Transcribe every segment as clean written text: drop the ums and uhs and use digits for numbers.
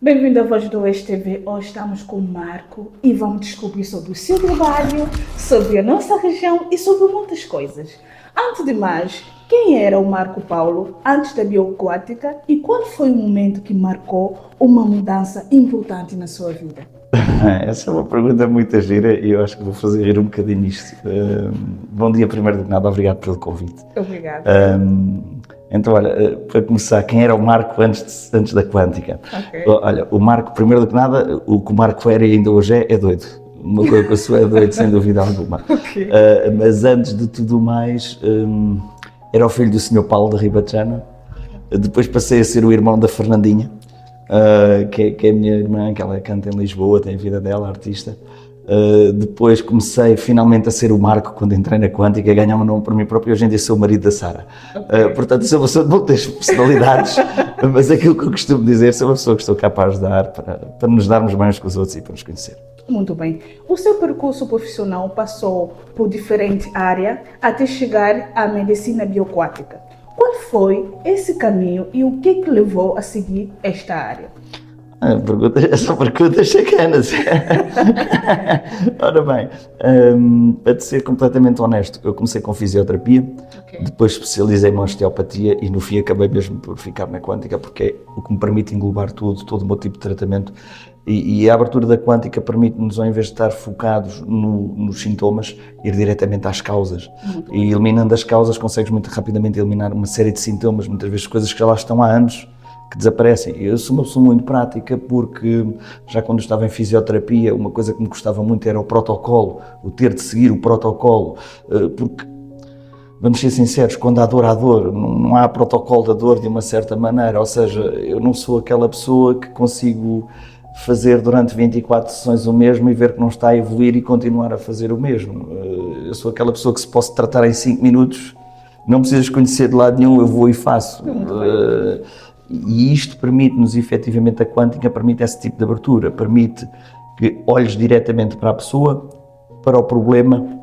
Bem-vindo à Voz do STV. Hoje estamos com o Marco e vamos descobrir sobre o seu trabalho, sobre a nossa região e sobre muitas coisas. Antes de mais, quem era o Marco Paulo antes da bioaquática e qual foi o momento que marcou uma mudança importante na sua vida? Essa é uma pergunta muito gira e eu acho que vou fazer rir um bocadinho isto. Bom dia, primeiro de nada, obrigado pelo convite. Obrigada. Então, olha, para começar, quem era o Marco antes da quântica? Ok. Olha, o Marco, primeiro de nada, o que o Marco era e ainda hoje é doido. Uma coisa que eu sou é doido, sem dúvida alguma. Ok. Mas antes de tudo mais, era o filho do Sr. Paulo da Ribatejana. Depois passei a ser o irmão da Fernandinha. Que é a minha irmã, que ela canta em Lisboa, tem a vida dela, artista. Depois comecei finalmente a ser o Marco quando entrei na Quântica, a ganhar um nome para mim próprio e hoje em dia sou o marido da Sara. Portanto, sou uma pessoa de muitas personalidades, mas aquilo que eu costumo dizer, sou uma pessoa que estou cá para ajudar, para nos darmos bem uns com os outros e para nos conhecer. Muito bem. O seu percurso profissional passou por diferentes áreas até chegar à medicina bioaquática. Qual foi esse caminho e o que levou a seguir esta área? São perguntas sacanas. Ora bem, para te ser completamente honesto, eu comecei com fisioterapia, depois especializei-me em osteopatia e no fim acabei mesmo por ficar na quântica porque é o que me permite englobar todo o meu tipo de tratamento e a abertura da quântica permite-nos, ao invés de estar focados nos sintomas, ir diretamente às causas. E eliminando as causas consegues muito rapidamente eliminar uma série de sintomas, muitas vezes coisas que já lá estão há anos, que desaparecem. Eu sou uma pessoa muito prática porque já quando eu estava em fisioterapia, uma coisa que me gostava muito era o protocolo, o ter de seguir o protocolo, porque, vamos ser sinceros, quando há dor, não há protocolo da dor de uma certa maneira, ou seja, eu não sou aquela pessoa que consigo fazer durante 24 sessões o mesmo e ver que não está a evoluir e continuar a fazer o mesmo. Eu sou aquela pessoa que se posso tratar em 5 minutos, não precisas conhecer de lado nenhum, eu vou e faço. E isto permite-nos, efetivamente, a quântica permite esse tipo de abertura, permite que olhes diretamente para a pessoa, para o problema,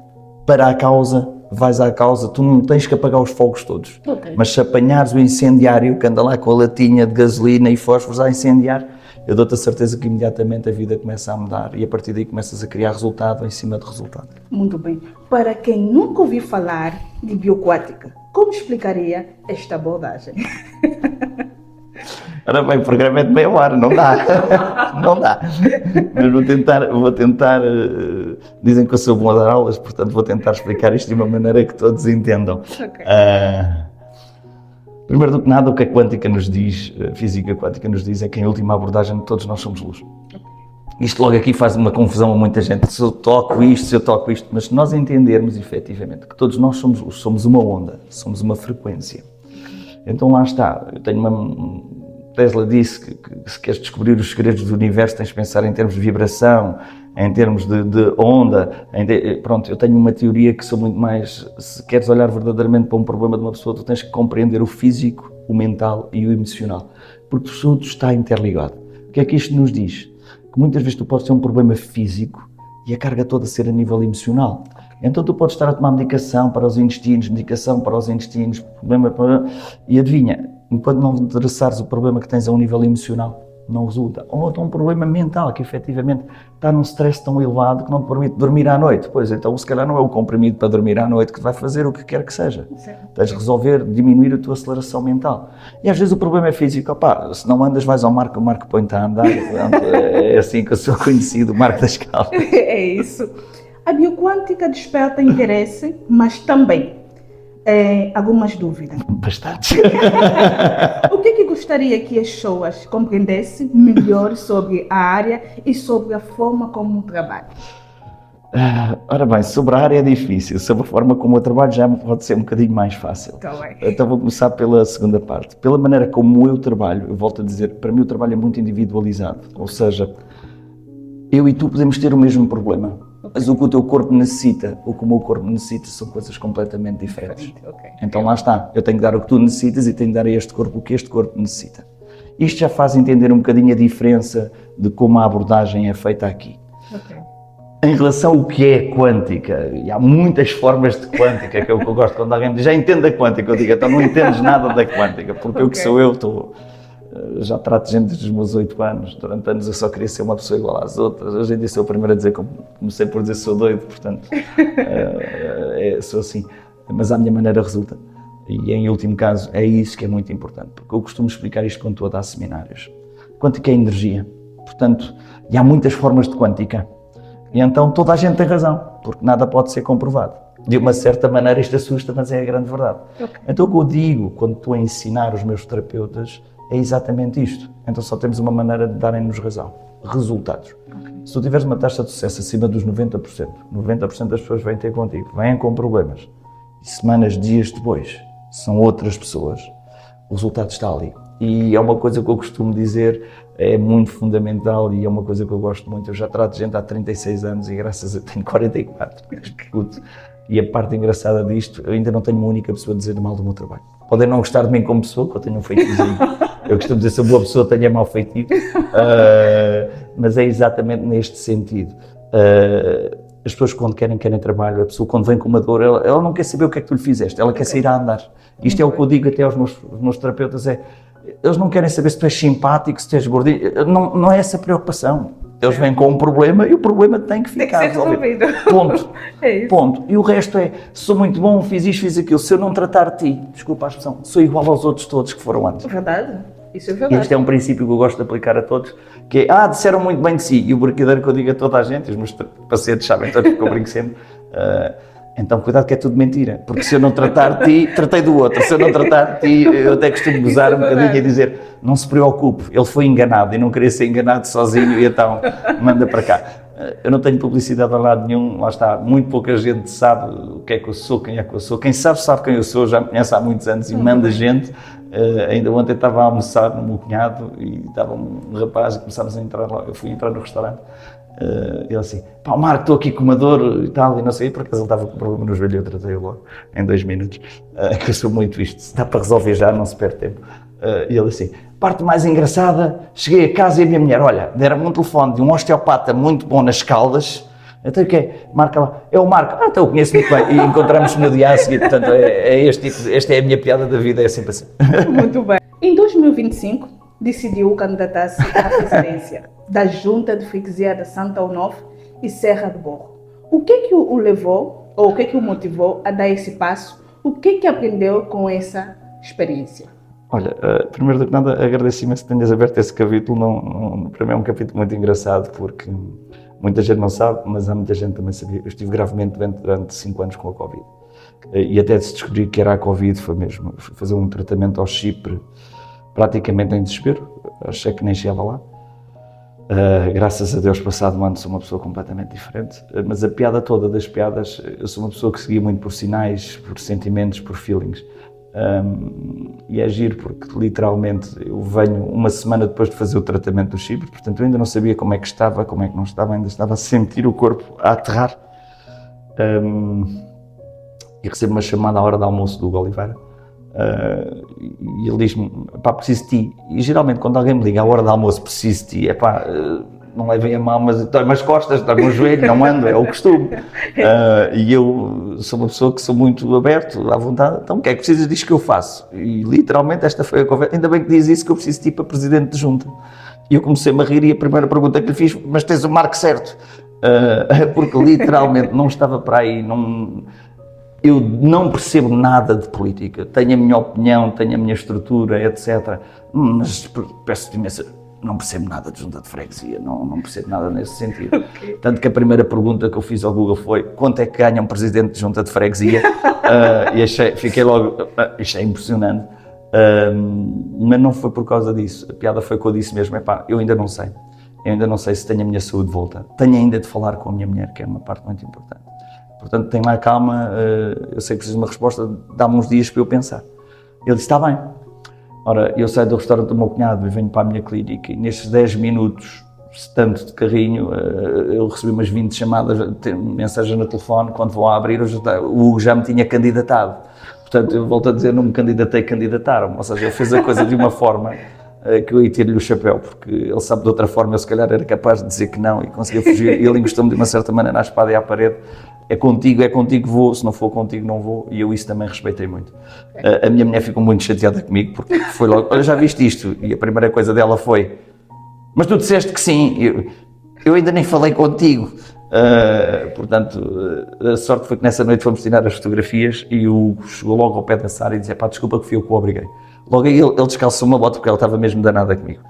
para a causa, vais à causa, tu não tens que apagar os fogos todos. Mas se apanhares o incendiário que anda lá com a latinha de gasolina e fósforos a incendiar, eu dou-te a certeza que imediatamente a vida começa a mudar e a partir daí começas a criar resultado em cima de resultado. Muito bem. Para quem nunca ouviu falar de bioaquática, como explicaria esta abordagem? Ora bem, o programa é de meia hora, não dá, não dá. Mas vou tentar, dizem que eu sou bom a dar aulas, portanto vou tentar explicar isto de uma maneira que todos entendam. Primeiro do que nada, o que a quântica nos diz, a física quântica nos diz, é que em última abordagem todos nós somos luz. Isto logo aqui faz uma confusão a muita gente, se eu toco isto, mas se nós entendermos efetivamente que todos nós somos luz, somos uma onda, somos uma frequência. Então lá está, eu tenho Tesla disse que se queres descobrir os segredos do universo tens de pensar em termos de vibração, em termos de onda. Pronto, eu tenho uma teoria que sou muito mais, se queres olhar verdadeiramente para um problema de uma pessoa, tu tens que compreender o físico, o mental e o emocional, porque tudo está interligado. O que é que isto nos diz? Que muitas vezes tu podes ter um problema físico e a carga toda ser a nível emocional. Então tu podes estar a tomar medicação para os intestinos, e adivinha, enquanto não endereçares o problema que tens a um nível emocional, não resulta. Ou então um problema mental, que efetivamente está num stress tão elevado que não te permite dormir à noite. Pois então, se calhar não é o comprimido para dormir à noite que vai fazer o que quer que seja. Tens de resolver, diminuir a tua aceleração mental. E às vezes o problema é físico. Se não andas, vais ao Marco, o Marco põe-te a andar. É assim que eu sou conhecido, o Marco das Caldas. É isso. A bioquântica desperta interesse, mas também algumas dúvidas. Bastantes. O que gostaria que as pessoas compreendessem melhor sobre a área e sobre a forma como trabalha? Ora bem, sobre a área é difícil, sobre a forma como eu trabalho já pode ser um bocadinho mais fácil. Então vou começar pela segunda parte. Pela maneira como eu trabalho, eu volto a dizer, para mim o trabalho é muito individualizado, ou seja, eu e tu podemos ter o mesmo problema, mas o que o teu corpo necessita, ou o que o meu corpo necessita, são coisas completamente diferentes. Então lá está, eu tenho que dar o que tu necessitas e tenho que dar a este corpo o que este corpo necessita. Isto já faz entender um bocadinho a diferença de como a abordagem é feita aqui. Em relação ao que é quântica, e há muitas formas de quântica, que é o que eu gosto quando alguém me diz, já entende a quântica, eu digo, então não entendes nada da quântica, porque o que sou eu estou... já trato gente desde os meus 8 anos. Durante anos eu só queria ser uma pessoa igual às outras. Hoje em dia sou o primeiro a dizer, comecei por dizer que sou doido, portanto, sou assim. Mas à minha maneira resulta. E em último caso, é isso que é muito importante, porque eu costumo explicar isto quando estou a dar seminários. Quântica é energia, portanto, e há muitas formas de quântica. E então toda a gente tem razão, porque nada pode ser comprovado. De uma certa maneira isto assusta, mas é a grande verdade. Okay. Então o que eu digo quando estou a ensinar os meus terapeutas é exatamente isto. Então só temos uma maneira de darem-nos razão. Resultados. Okay. Se tu tiveres uma taxa de sucesso acima dos 90%, 90% das pessoas vêm ter contigo, vêm com problemas. E semanas, dias depois, são outras pessoas. O resultado está ali. E é uma coisa que eu costumo dizer, é muito fundamental e é uma coisa que eu gosto muito. Eu já trato gente há 36 anos e graças a tenho 44. E a parte engraçada disto, eu ainda não tenho uma única pessoa a dizer mal do meu trabalho. Podem não gostar de mim como pessoa, que eu tenho um feitiozinho. Eu costumo dizer, se a boa pessoa tenha mau feitio. Mas é exatamente neste sentido. As pessoas quando querem trabalho, a pessoa quando vem com uma dor, ela não quer saber o que é que tu lhe fizeste, ela quer sair a andar. Isto é o que eu digo até aos meus terapeutas, eles não querem saber se tu és simpático, se tu és gordinho, não é essa a preocupação. Eles vêm com um problema e o problema tem que ficar resolvido. Ponto. É isso. Ponto. E o resto sou muito bom, fiz isto, fiz aquilo. Se eu não tratar de ti, desculpa a expressão, sou igual aos outros todos que foram antes. Verdade. Isso é verdade. Este é um princípio que eu gosto de aplicar a todos, que é, disseram muito bem de si. E o brincadeiro que eu digo a toda a gente, os meus pacientes sabem todos que eu brinco sempre, então cuidado que é tudo mentira, porque se eu não tratar de ti, tratei do outro. Se eu não tratar de ti, eu até costumo gozar um bocadinho e dizer, não se preocupe, ele foi enganado e não queria ser enganado sozinho e então manda para cá. Eu não tenho publicidade a lado nenhum, lá está, muito pouca gente sabe o que é que eu sou, quem é que eu sou. Quem sabe quem eu sou, já me conhece há muitos anos e manda gente. Ainda ontem estava a almoçar no meu cunhado e estava um rapaz e começámos a entrar lá, eu fui entrar no restaurante. Ele assim, pá, Marco, estou aqui com uma dor e tal, e não sei, porque ele estava com problema no joelho e eu tratei-o logo, em 2 minutos, que eu sou muito isto, se dá para resolver já, não se perde tempo. E ele assim, parte mais engraçada, cheguei a casa e a minha mulher, olha, deram-me um telefone de um osteopata muito bom nas Caldas, então o que é? Marca lá, é o Marco, então eu conheço muito bem, e encontramos no dia a seguir, portanto é este tipo, esta é a minha piada da vida, é sempre assim. Muito bem. Em 2025, decidiu candidatar-se à presidência da Junta de Freguesia de Santa Onofre e Serra de Borro. O que é que o levou, ou o que é que o motivou a dar esse passo? O que é que aprendeu com essa experiência? Olha, primeiro de nada, agradeço imenso que tenhas aberto esse capítulo. Para mim é um capítulo muito engraçado, porque muita gente não sabe, mas há muita gente que também sabia. Eu estive gravemente durante 5 anos com a Covid. E até se descobrir que era a Covid, foi mesmo fazer um tratamento ao Chipre, praticamente em desespero. Achei que nem chegava lá. Graças a Deus, passado um ano, sou uma pessoa completamente diferente. Mas a piada toda das piadas, eu sou uma pessoa que seguia muito por sinais, por sentimentos, por feelings. E é giro, porque literalmente eu venho uma semana depois de fazer o tratamento do Chipre, portanto eu ainda não sabia como é que estava, como é que não estava, ainda estava a sentir o corpo a aterrar. E recebo uma chamada à hora do almoço do Hugo Oliveira. E ele diz-me, pá, preciso de ti. E geralmente quando alguém me liga à hora do almoço, preciso de ti, é pá, não levem a mal, mas dói-me as costas, dói-me o joelho, não ando, é o costume. E eu sou uma pessoa que sou muito aberto, à vontade, então o que é que precisas disso que eu faço? E literalmente esta foi a conversa, ainda bem que diz isso, que eu preciso de ti para presidente de junta. E eu comecei-me a rir e a primeira pergunta que lhe fiz, mas tens o marco certo? Porque literalmente não estava para aí, eu não percebo nada de política, tenho a minha opinião, tenho a minha estrutura, etc. Mas peço-te imensa, não percebo nada de junta de freguesia, não percebo nada nesse sentido. Okay. Tanto que a primeira pergunta que eu fiz ao Google foi quanto é que ganha um presidente de junta de freguesia? E fiquei logo, isto é impressionante. Mas não foi por causa disso, a piada foi que eu disse mesmo, eu ainda não sei. Eu ainda não sei se tenho a minha saúde de volta. Tenho ainda de falar com a minha mulher, que é uma parte muito importante. Portanto, tem lá calma, eu sei que preciso de uma resposta, dá-me uns dias para eu pensar. Ele disse, está bem. Ora, eu saio do restaurante do meu cunhado e venho para a minha clínica e nestes 10 minutos, tanto de carrinho, eu recebi umas 20 chamadas, mensagens no telefone, quando vou a abrir, o Hugo já me tinha candidatado. Portanto, eu volto a dizer, não me candidatei, candidataram-me. Ou seja, ele fez a coisa de uma forma que eu ia ter-lhe o chapéu, porque ele sabe de outra forma, eu se calhar era capaz de dizer que não e conseguia fugir. E ele encostou-me de uma certa maneira à espada e à parede. é contigo que vou, se não for contigo não vou, e eu isso também respeitei muito. A minha mulher ficou muito chateada comigo, porque foi logo, olha, já viste isto? E a primeira coisa dela foi, mas tu disseste que sim, eu ainda nem falei contigo. Portanto, a sorte foi que nessa noite fomos tirar as fotografias e o Hugo chegou logo ao pé da Sara e disse, pá, desculpa que fui eu que o obriguei. Logo aí ele descalçou uma bota porque ela estava mesmo danada comigo.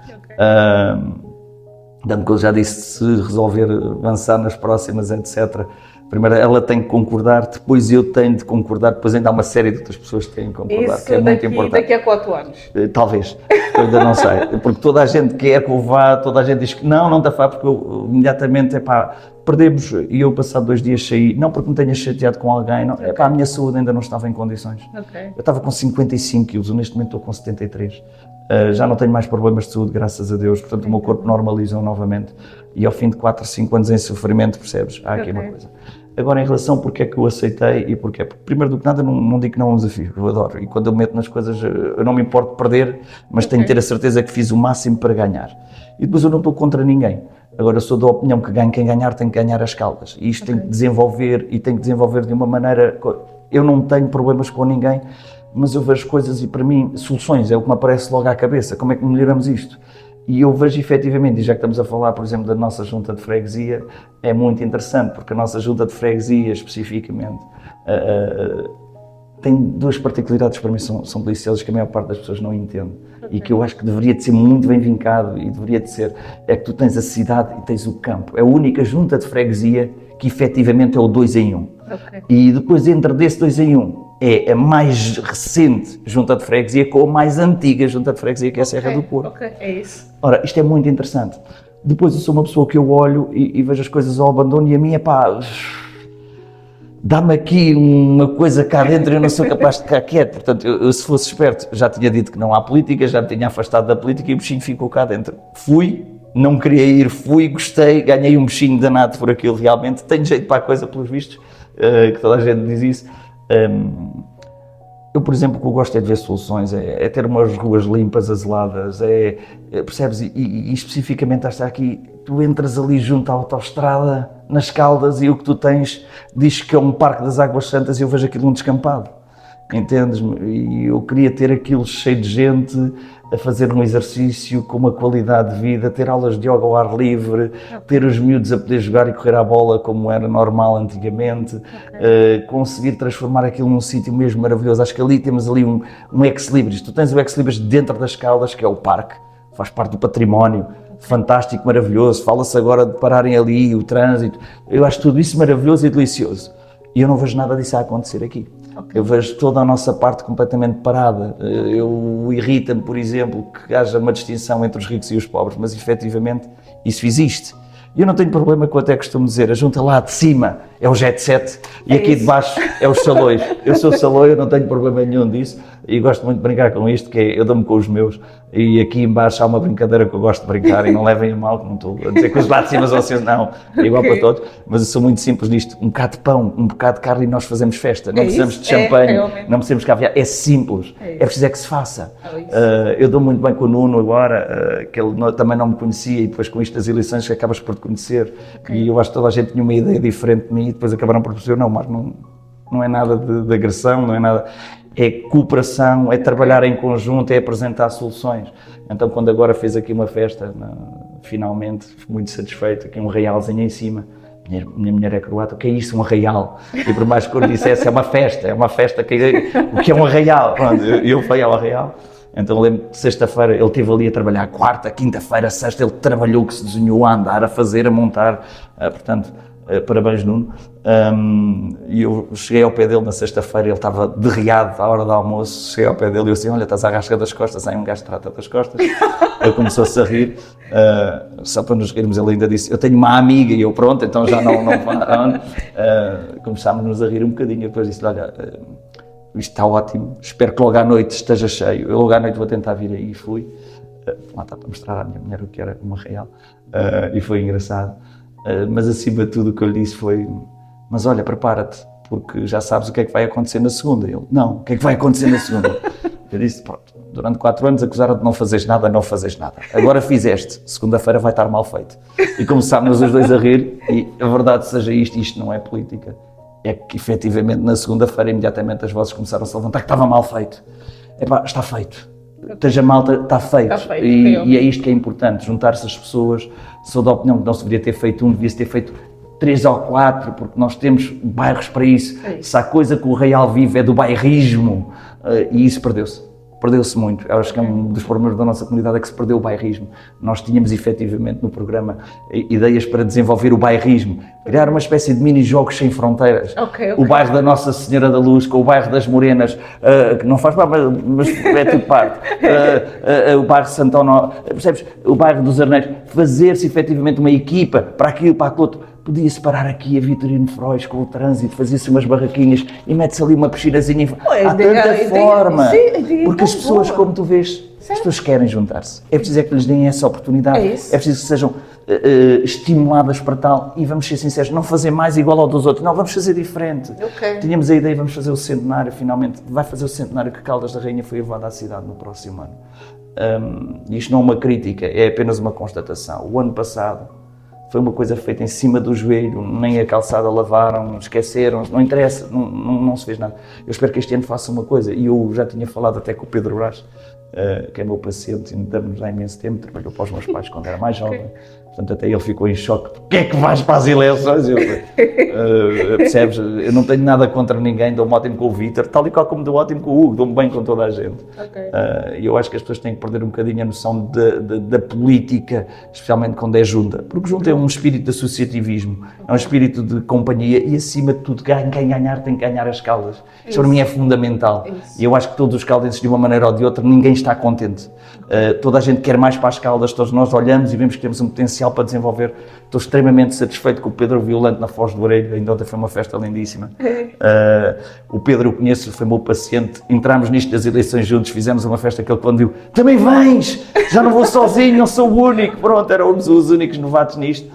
Tanto que eu já disse, se resolver avançar nas próximas, etc. Primeiro ela tem que concordar, depois eu tenho de concordar, depois ainda há uma série de outras pessoas que têm de concordar, Isso que é muito importante. Daqui a 4 anos. Talvez, eu ainda não sei, porque toda a gente quer que eu vá, toda a gente diz que não está a porque eu imediatamente, perdemos, e eu passado 2 dias saí, não porque me tenha chateado com alguém, não, a minha saúde ainda não estava em condições. Eu estava com 55 quilos, neste momento estou com 73. Já não tenho mais problemas de saúde, graças a Deus, portanto o meu corpo normalizou novamente e ao fim de 4 ou 5 anos em sofrimento, percebes? Há aqui uma coisa. Agora em relação a porque é que eu aceitei e porquê, porque primeiro do que nada não digo que não é um desafio, eu adoro e quando eu meto nas coisas eu não me importo de perder, mas tenho que ter a certeza que fiz o máximo para ganhar e depois eu não estou contra ninguém. Agora eu sou da opinião que quem ganhar tem que ganhar as Caldas e isto tem que desenvolver e tem que desenvolver de uma maneira, eu não tenho problemas com ninguém, mas eu vejo coisas e para mim soluções é o que me aparece logo à cabeça, como é que melhoramos isto? E eu vejo efetivamente, e já que estamos a falar, por exemplo, da nossa junta de freguesia, é muito interessante, porque a nossa junta de freguesia, especificamente, tem 2 particularidades que para mim são deliciosas, que a maior parte das pessoas não entende, e que eu acho que deveria de ser muito bem vincado, e deveria de ser, é que tu tens a cidade e tens o campo. É a única junta de freguesia que efetivamente é o 2 em 1. E depois, entre desse 2 em 1, é a mais recente junta de freguesia com a mais antiga junta de freguesia, que é a Serra do Porto. É isso. Ora, isto é muito interessante. Depois eu sou uma pessoa que eu olho e vejo as coisas ao abandono e a minha, dá-me aqui uma coisa cá dentro e eu não sou capaz de ficar quieto. Portanto, eu se fosse esperto, já tinha dito que não há política, já me tinha afastado da política e o bichinho ficou cá dentro. Fui, não queria ir, fui, gostei, ganhei um bichinho danado por aquilo realmente. Tenho jeito para a coisa, pelos vistos, que toda a gente diz isso. Eu, por exemplo, o que eu gosto é de ver soluções, é ter umas ruas limpas, azeladas, percebes? E especificamente esta aqui, tu entras ali junto à autoestrada, nas Caldas, e o que tu tens diz que é um parque das Águas Santas e eu vejo aquilo um descampado, entendes-me? E eu queria ter aquilo cheio de gente, a fazer um exercício com uma qualidade de vida, ter aulas de yoga ao ar livre, ter os miúdos a poder jogar e correr à bola como era normal antigamente, conseguir transformar aquilo num sítio mesmo maravilhoso. Acho que ali temos ali um ex-libris. Tu tens o ex-libris dentro das Caldas, que é o parque, faz parte do património, fantástico, maravilhoso. Fala-se agora de pararem ali, o trânsito. Eu acho tudo isso maravilhoso e delicioso. E eu não vejo nada disso a acontecer aqui. Eu vejo toda a nossa parte completamente parada. Irrita-me, por exemplo, que haja uma distinção entre os ricos e os pobres, mas efetivamente isso existe. E eu não tenho problema com, até costumo dizer, a junta lá de cima é o jet set e aqui de baixo é os salões. Eu sou saloio, eu não tenho problema nenhum disso e gosto muito de brincar com isto, que é, eu dou-me com os meus e aqui em baixo há uma brincadeira que eu gosto de brincar e não levem a mal, que não estou a dizer que os lá de cima são assim, não, é igual para todos, mas eu sou muito simples nisto, um bocado de pão, um bocado de carne e nós fazemos festa, não precisamos de champanhe, não precisamos de caviar, é simples, é preciso que se faça. Eu dou muito bem com o Nuno agora, que ele também não me conhecia e depois com isto das eleições que acabas por te conhecer e eu acho que toda a gente tinha uma ideia diferente de mim e depois acabaram por perceber, não, mas não é nada de agressão, não é nada, é cooperação, é trabalhar em conjunto, é apresentar soluções. Então quando agora fez aqui uma festa, finalmente, fui muito satisfeito, aqui um realzinho em cima, minha mulher é croata, o que é isso, um arraial? E por mais que eu dissesse, é uma festa, o que é um arraial? Pronto, eu fui ao arraial. Então eu lembro que sexta-feira ele esteve ali a trabalhar, quarta, quinta-feira, sexta, ele trabalhou, que se desenhou a andar, a fazer, a montar, portanto, parabéns Nuno. E eu cheguei ao pé dele na sexta-feira, ele estava derriado à hora do almoço, cheguei ao pé dele e eu disse, olha, estás à rasca das costas, aí um gajo trata das costas. Ele começou-se a rir, só para nos rirmos, ele ainda disse, eu tenho uma amiga, e eu pronto, então já não começámos-nos a rir um bocadinho, depois disse, olha, isto está ótimo, espero que logo à noite esteja cheio, eu logo à noite vou tentar vir aí, e fui, lá está para mostrar à minha mulher o que era uma real, e foi engraçado, mas acima de tudo o que eu lhe disse foi, mas olha, prepara-te, porque já sabes o que é que vai acontecer na segunda. Ele, não, o que é que vai acontecer na segunda? Eu disse, pronto, durante 4 anos acusaram de não fazeres nada, não fazes nada, agora fizeste, segunda-feira vai estar mal feito. E começámos os dois a rir, e a verdade seja isto não é política. é que efetivamente na segunda-feira imediatamente as vozes começaram a se levantar que estava mal feito. Epá, está feito. Esteja malta, está feito. E é isto que é importante, juntar-se as pessoas. Sou da opinião que não se deveria ter feito um, devia-se ter feito 3 ou 4, porque nós temos bairros para isso. Se há coisa que o Real vive é do bairrismo, e isso perdeu-se. Perdeu-se muito. Eu acho que é um dos problemas da nossa comunidade é que se perdeu o bairrismo. Nós tínhamos efetivamente no programa ideias para desenvolver o bairrismo, criar uma espécie de mini-jogos sem fronteiras. O bairro da Nossa Senhora da Luz com o bairro das Morenas, que não faz parte, mas é tudo parte. O bairro de Santão, percebes? O bairro dos Arneiros. Fazer-se efetivamente uma equipa para aquilo, para aquilo outro. Podia-se parar aqui a Vitorino Frois com o trânsito, fazia-se umas barraquinhas e mete-se ali uma piscinazinha. Há tanta forma. Porque as pessoas, como tu vês, as pessoas querem juntar-se. É preciso que lhes deem essa oportunidade. É preciso que sejam estimuladas para tal. E vamos ser sinceros, não fazer mais igual ao dos outros. Não, vamos fazer diferente. Tínhamos a ideia, vamos fazer o centenário, finalmente. Vai fazer o centenário que Caldas da Rainha foi levada à cidade no próximo ano. Isto não é uma crítica, é apenas uma constatação. O ano passado foi uma coisa feita em cima do joelho, nem a calçada lavaram, esqueceram, não interessa, não se fez nada. Eu espero que este ano faça uma coisa, e eu já tinha falado até com o Pedro Brás, que é meu paciente, ainda damos há imenso tempo, trabalhou para os meus pais quando era mais jovem, portanto até ele ficou em choque, porque é que vais para as eleições? Percebes? Eu não tenho nada contra ninguém, dou-me ótimo com o Vítor, tal e qual como dou ótimo com o Hugo, dou-me bem com toda a gente. E eu acho que as pessoas têm que perder um bocadinho a noção da política, especialmente quando é junta, porque junta é um espírito de associativismo, é um espírito de companhia e acima de tudo quem ganhar tem que ganhar as Caldas. Isso para mim é fundamental. E eu acho que todos os caldenses de uma maneira ou de outra, ninguém está contente. Toda a gente quer mais para as Caldas, todos nós olhamos e vemos que temos um potencial para desenvolver. Estou extremamente satisfeito com o Pedro Violante na Foz do Orelho, ainda ontem foi uma festa lindíssima. O Pedro eu conheço, foi meu paciente, entramos nisto das eleições juntos, fizemos uma festa que ele quando viu, também vens, já não vou sozinho, não sou o único, pronto, éramos os únicos novatos nisto.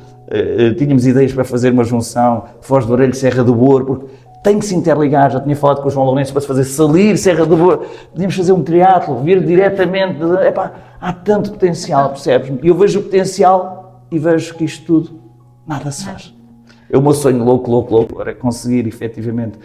Tínhamos ideias para fazer uma junção, Foz do Orelho, Serra do Boro, porque tem que se interligar, já tinha falado com o João Lourenço para se fazer Salir, Serra do Boro, podíamos fazer um triatlo, vir diretamente, há tanto potencial, percebes? E eu vejo o potencial e vejo que isto tudo, nada se faz. O meu sonho louco, era conseguir efetivamente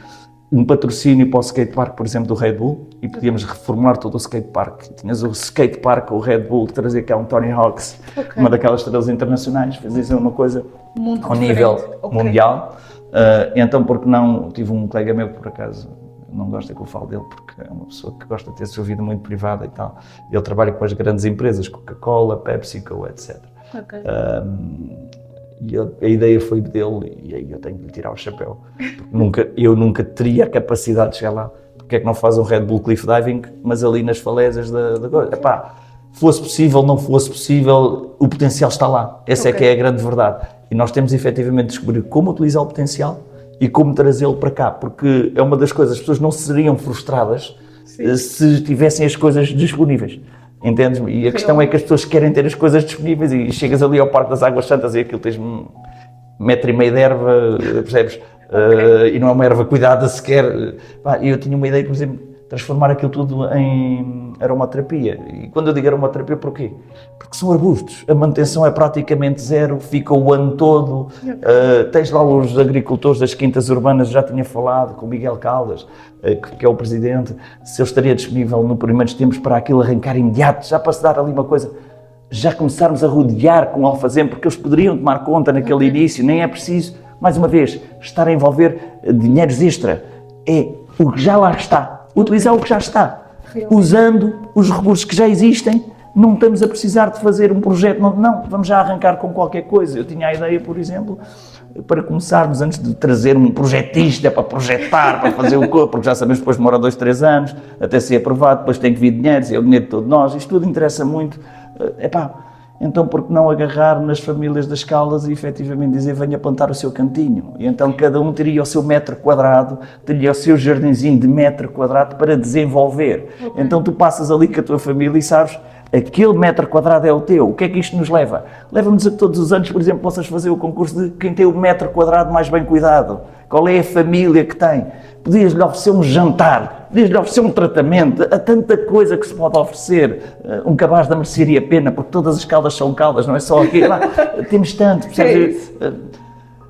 um patrocínio para o skatepark, por exemplo, do Red Bull, e podíamos reformular todo o skatepark. Tinhas o skatepark, o Red Bull, que trazia cá um Tony Hawks, uma daquelas estrelas internacionais, fazia uma coisa ao nível mundial. Então, porque não, tive um colega meu que por acaso não gosta que eu falo dele, porque é uma pessoa que gosta de ter a sua vida muito privada e tal. Ele trabalha com as grandes empresas, Coca-Cola, PepsiCo, etc. E a ideia foi dele, e aí eu tenho que lhe tirar o chapéu. Eu nunca teria a capacidade de chegar lá. Porque é que não faz um Red Bull Cliff Diving, mas ali nas falésias da coisa? Fosse possível, não fosse possível, o potencial está lá. Essa é que é a grande verdade. E nós temos efetivamente de descobrir como utilizar o potencial e como trazê-lo para cá. Porque é uma das coisas, as pessoas não seriam frustradas se tivessem as coisas disponíveis. Entendes? E a questão é que as pessoas querem ter as coisas disponíveis e chegas ali ao Parque das Águas Santas e aquilo tens 1,5 metro de erva, percebes? E não é uma erva cuidada sequer. Eu tinha uma ideia, por exemplo, transformar aquilo tudo em aromaterapia. E quando eu digo aromaterapia, porquê? Porque são arbustos, a manutenção é praticamente zero, fica o ano todo. Tens lá os agricultores das quintas urbanas, já tinha falado com o Miguel Caldas, que é o presidente, se ele estaria disponível no primeiros tempos para aquilo arrancar imediato, já para se dar ali uma coisa, já começarmos a rodear com o alfazema, porque eles poderiam tomar conta naquele início, nem é preciso, mais uma vez, estar a envolver dinheiros extra, é o que já lá está, utilizar o que já está, usando os recursos que já existem, não estamos a precisar de fazer um projeto, não, vamos já arrancar com qualquer coisa. Eu tinha a ideia, por exemplo, para começarmos, antes de trazer um projetista para projetar, para fazer o corpo, porque já sabemos que depois demora 2, 3 anos até ser aprovado, depois tem que vir dinheiro, é o dinheiro de todos nós, isto tudo interessa muito. Então por que não agarrar nas famílias das Caldas e efetivamente dizer venha plantar o seu cantinho? E então cada um teria o seu metro quadrado, teria o seu jardinzinho de metro quadrado para desenvolver. Então tu passas ali com a tua família e sabes, aquele metro quadrado é o teu. O que é que isto nos leva? Leva-nos a que todos os anos, por exemplo, possas fazer o concurso de quem tem o metro quadrado mais bem cuidado. Qual é a família que tem? Podias-lhe oferecer um jantar, podias-lhe oferecer um tratamento, há tanta coisa que se pode oferecer. Um cabaz da mereceria a pena, porque todas as Caldas são Caldas, não é só aqui. Temos tanto, percebes?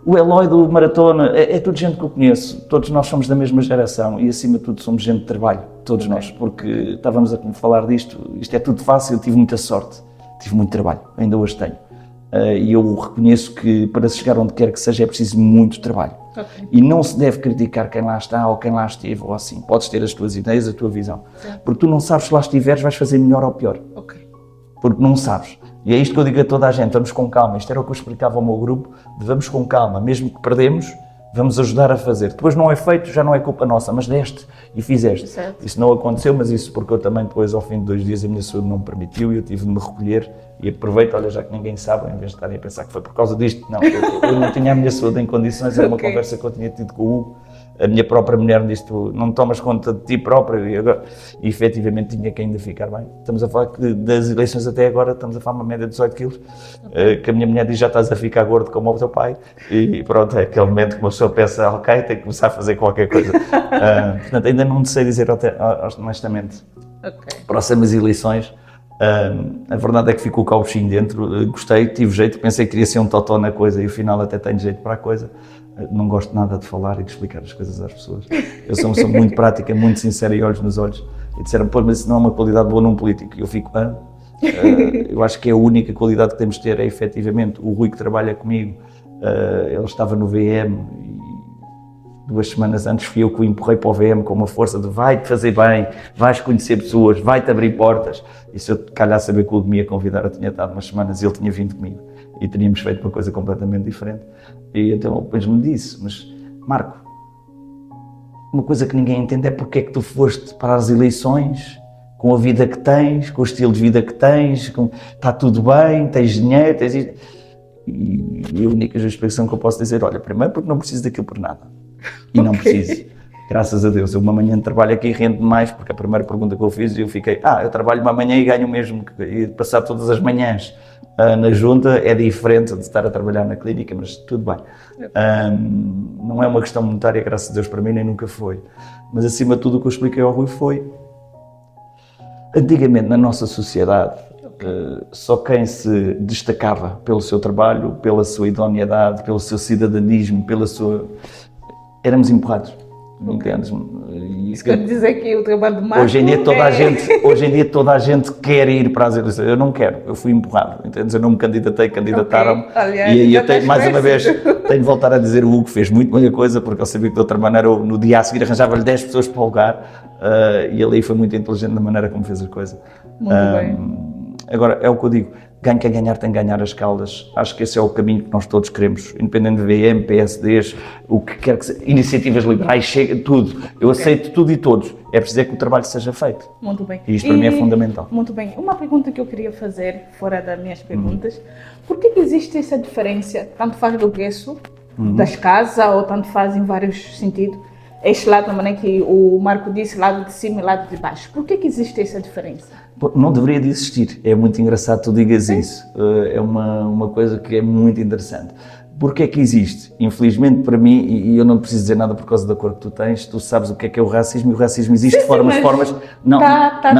o Eloy do Maratona, é tudo gente que eu conheço, todos nós somos da mesma geração e acima de tudo somos gente de trabalho, todos nós, porque estávamos a falar disto, isto é tudo fácil, eu tive muita sorte, tive muito trabalho, ainda hoje tenho. E eu reconheço que para se chegar onde quer que seja é preciso muito trabalho. E não se deve criticar quem lá está ou quem lá esteve ou assim. Podes ter as tuas ideias, a tua visão. Porque tu não sabes se lá estiveres vais fazer melhor ou pior. Porque não sabes. E é isto que eu digo a toda a gente, vamos com calma. Isto era o que eu explicava ao meu grupo, de vamos com calma. Mesmo que perdemos, vamos ajudar a fazer. Depois não é feito, já não é culpa nossa, mas deste e fizeste. Certo. Isso não aconteceu, mas isso porque eu também depois, ao fim de 2 dias, a minha saúde não me permitiu e eu tive de me recolher. E aproveito, olha, já que ninguém sabe, em vez de estarem a pensar que foi por causa disto, não, eu não tinha a minha saúde em condições, era uma conversa que eu tinha tido com o Hugo, a minha própria mulher me disse, tu não tomas conta de ti próprio, e efetivamente tinha que ainda ficar bem. Estamos a falar que das eleições até agora, estamos a falar uma média de 18 quilos, que a minha mulher diz, já estás a ficar gordo como o teu pai, e pronto, é aquele momento que uma pessoa pensa, ok, tem que começar a fazer qualquer coisa. Portanto, ainda não sei dizer honestamente. Próximas eleições, a verdade é que ficou cá o bichinho dentro, gostei, tive jeito, pensei que queria ser um totó na coisa e afinal até tenho jeito para a coisa. Não gosto nada de falar e de explicar as coisas às pessoas. Eu sou uma pessoa muito prática, muito sincera e olhos nos olhos. E disseram, pô, mas isso não é uma qualidade boa num político. E eu fico, eu acho que é a única qualidade que temos de ter é efetivamente o Rui que trabalha comigo. Ele estava no VM e 2 semanas antes fui eu que o empurrei para o VM com uma força de vai-te fazer bem, vais conhecer pessoas, vai-te abrir portas. E se eu calhar saber que o Hugo me ia convidar, eu tinha estado umas semanas e ele tinha vindo comigo. E teríamos feito uma coisa completamente diferente. E então depois me disse, mas Marco, uma coisa que ninguém entende é porque é que tu foste para as eleições com a vida que tens, com o estilo de vida que tens, está tudo bem, tens dinheiro, tens isto. E a única justificação que eu posso dizer, olha, primeiro porque não preciso daquilo por nada. E não preciso. Graças a Deus, eu uma manhã de trabalho aqui rende mais, porque a primeira pergunta que eu fiz, eu fiquei, eu trabalho uma manhã e ganho o mesmo, e passar todas as manhãs na junta é diferente de estar a trabalhar na clínica, mas tudo bem. Não é uma questão monetária, graças a Deus, para mim, nem nunca foi. Mas acima de tudo o que eu expliquei ao Rui foi, antigamente na nossa sociedade, só quem se destacava pelo seu trabalho, pela sua idoneidade, pelo seu cidadanismo, pela sua... éramos empurrados. Entendes? Isso quer dizer que o trabalho de Marco hoje em dia toda a gente quer ir para as eleições. Eu não quero, eu fui empurrado. Entendes? Eu não me candidatei, candidataram-me. Aliás, e eu tenho, mais uma vez, tenho de voltar a dizer o Hugo fez muito bem a coisa, porque eu sabia que de outra maneira eu, no dia a seguir arranjava-lhe 10 pessoas para o lugar, e ele aí foi muito inteligente na maneira como fez a coisa. Muito bem. Agora, é o que eu digo, quem ganhar tem que ganhar as Caldas. Acho que esse é o caminho que nós todos queremos, independente de VM, PSDs, o que quer que seja, iniciativas liberais, chega, tudo. Eu aceito tudo e todos. É preciso que o trabalho seja feito. Muito bem. E isto para mim é fundamental. Muito bem. Uma pergunta que eu queria fazer, fora das minhas perguntas, por que existe essa diferença, tanto faz do preço das casas, ou tanto faz em vários sentidos, este lado também que o Marco disse, lado de cima e lado de baixo. Por que existe essa diferença? Não deveria de existir. É muito engraçado que tu digas isso. É uma coisa que é muito interessante. Porquê é que existe? Infelizmente para mim, e eu não preciso dizer nada por causa da cor que tu tens, tu sabes o que é o racismo, e o racismo existe de formas... Não,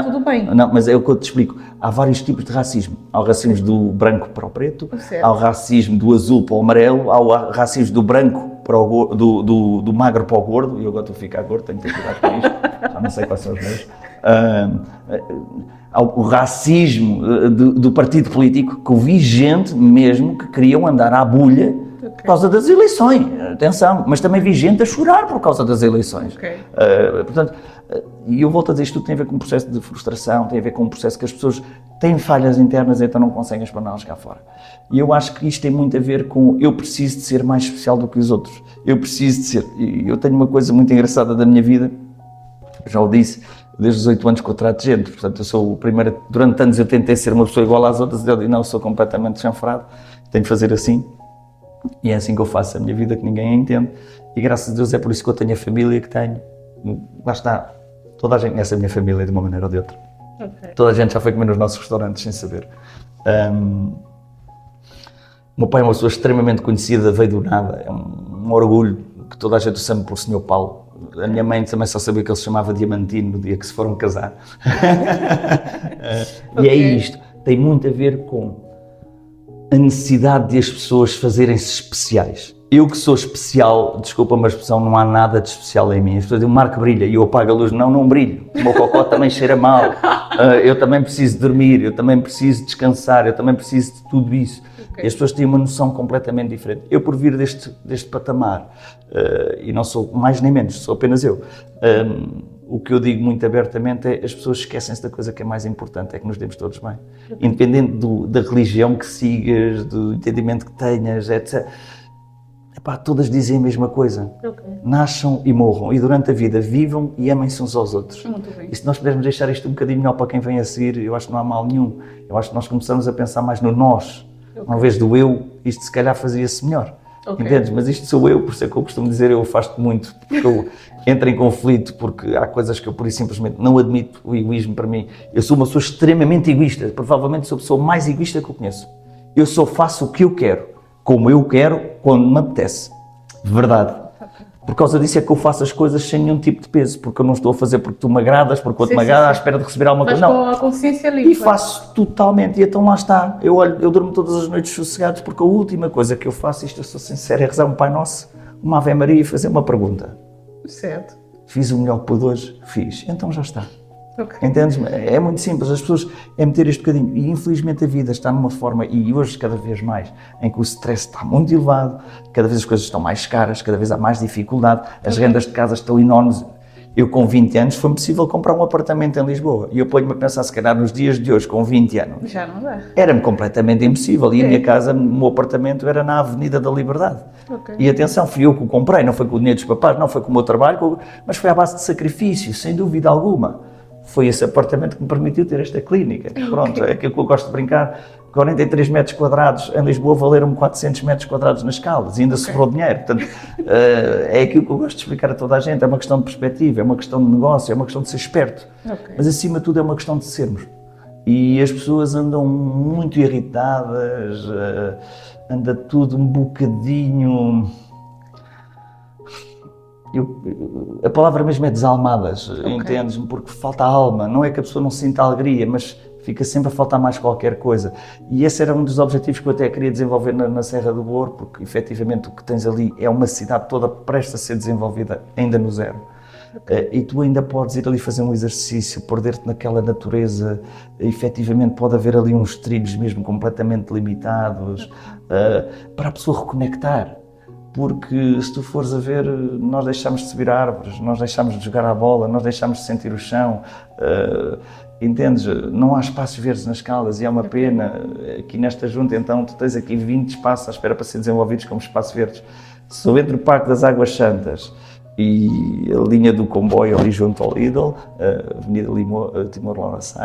tudo bem. Não, mas é o que eu te explico. Há vários tipos de racismo. Há o racismo do branco para o preto, há o racismo do azul para o amarelo, há o racismo do branco para o do magro para o gordo, e eu agora estou a ficar gordo, tenho que ter cuidado com isto, já não sei quais são os meus. Há o racismo do partido político, que eu vi gente mesmo que queriam andar à bulha por causa das eleições, atenção, mas também vi gente a chorar por causa das eleições. Portanto, e eu volto a dizer, isto tudo tem a ver com um processo de frustração, tem a ver com um processo que as pessoas têm falhas internas e então não conseguem explaná-las cá fora. E eu acho que isto tem muito a ver com, eu preciso de ser mais especial do que os outros, eu preciso de ser, e eu tenho uma coisa muito engraçada da minha vida, já o disse, desde os 8 anos que eu trato gente, portanto eu sou o primeiro, durante anos eu tentei ser uma pessoa igual às outras, e eu digo, não, sou completamente chanfrado, tenho de fazer assim, e é assim que eu faço a minha vida, que ninguém a entende, e graças a Deus é por isso que eu tenho a família que tenho, lá está, toda a gente conhece a minha família de uma maneira ou de outra, toda a gente já foi comer nos nossos restaurantes sem saber. O meu pai é uma pessoa extremamente conhecida, veio do nada, é um orgulho que toda a gente o chama por Sr. Paulo. A minha mãe também só sabia que ele se chamava Diamantino no dia que se foram casar. E é isto, tem muito a ver com a necessidade de as pessoas fazerem-se especiais. Eu que sou especial, desculpa uma expressão, não há nada de especial em mim. As pessoas dizem, o Marco brilha e eu apago a luz. Não, não brilho. O meu cocó também cheira mal. Eu também preciso dormir, eu também preciso descansar, eu também preciso de tudo isso. Okay. E as pessoas têm uma noção completamente diferente. Eu, por vir deste patamar, e não sou mais nem menos, sou apenas eu, o que eu digo muito abertamente é as pessoas esquecem-se da coisa que é mais importante, é que nos demos todos bem. Okay. Independente da religião que sigas, do entendimento que tenhas, etc. Epá, todas dizem a mesma coisa. Okay. Nasçam e morram. E durante a vida vivam e amem-se uns aos outros. Muito bem. E se nós pudermos deixar isto um bocadinho melhor para quem vem a seguir, eu acho que não há mal nenhum. Eu acho que nós começamos a pensar mais no nós. Okay. Ao invés do eu, isto se calhar fazia-se melhor. Okay. Entendes? Mas isto sou eu, por isso é que eu costumo dizer, eu afasto muito. Porque eu entro em conflito, porque há coisas que eu por isso simplesmente não admito o egoísmo para mim. Eu sou uma pessoa extremamente egoísta. Provavelmente sou a pessoa mais egoísta que eu conheço. Eu só faço o que eu quero. Como eu quero, quando me apetece. Verdade. Por causa disso é que eu faço as coisas sem nenhum tipo de peso, porque eu não estou a fazer porque tu me agradas, porque eu te me agrada, à espera de receber alguma coisa. Não. Com a consciência limpa. E faço totalmente, e então lá está. Eu durmo todas as noites sossegados, porque a última coisa que eu faço, isto eu sou sincero, é rezar um Pai Nosso, uma Ave Maria e fazer uma pergunta. Certo. Fiz o melhor que pude hoje? Fiz. Então já está. Okay. Entendes? É muito simples, as pessoas é meter este bocadinho, e infelizmente a vida está numa forma, e hoje cada vez mais, em que o stress está muito elevado, cada vez as coisas estão mais caras, cada vez há mais dificuldade, as rendas de casa estão enormes. Eu com 20 anos foi possível comprar um apartamento em Lisboa, e eu ponho-me a pensar, se calhar nos dias de hoje, com 20 anos, já não dá. Era-me completamente impossível, e a minha casa, o meu apartamento era na Avenida da Liberdade. Okay. E atenção, fui eu que o comprei, não foi com o dinheiro dos papás, não foi com o meu trabalho, mas foi à base de sacrifício, sem dúvida alguma. Foi esse apartamento que me permitiu ter esta clínica. Pronto, é aquilo que eu gosto de brincar. 43 metros quadrados em Lisboa valeram-me 400 metros quadrados nas Caldas e ainda sobrou dinheiro. Portanto, é aquilo que eu gosto de explicar a toda a gente. É uma questão de perspectiva, é uma questão de negócio, é uma questão de ser esperto. Okay. Mas acima de tudo é uma questão de sermos. E as pessoas andam muito irritadas, anda tudo um bocadinho... a palavra mesmo é desalmadas, okay. Entendes-me? Porque falta alma, não é que a pessoa não sinta alegria, mas fica sempre a faltar mais qualquer coisa. E esse era um dos objetivos que eu até queria desenvolver na Serra do Boro, porque efetivamente o que tens ali é uma cidade toda prestes a ser desenvolvida ainda no zero. Okay. E tu ainda podes ir ali fazer um exercício, perder-te naquela natureza, efetivamente pode haver ali uns trilhos mesmo completamente limitados, para a pessoa reconectar. Porque se tu fores a ver, nós deixamos de subir árvores, nós deixamos de jogar a bola, nós deixamos de sentir o chão, entendes? Não há espaços verdes nas Caldas e é uma pena. Aqui nesta junta, então, tu tens aqui 20 espaços à espera para ser desenvolvidos como espaços verdes. Se eu entre o Parque das Águas Santas e a linha do comboio ali junto ao Lidl, Avenida Timor-Leste,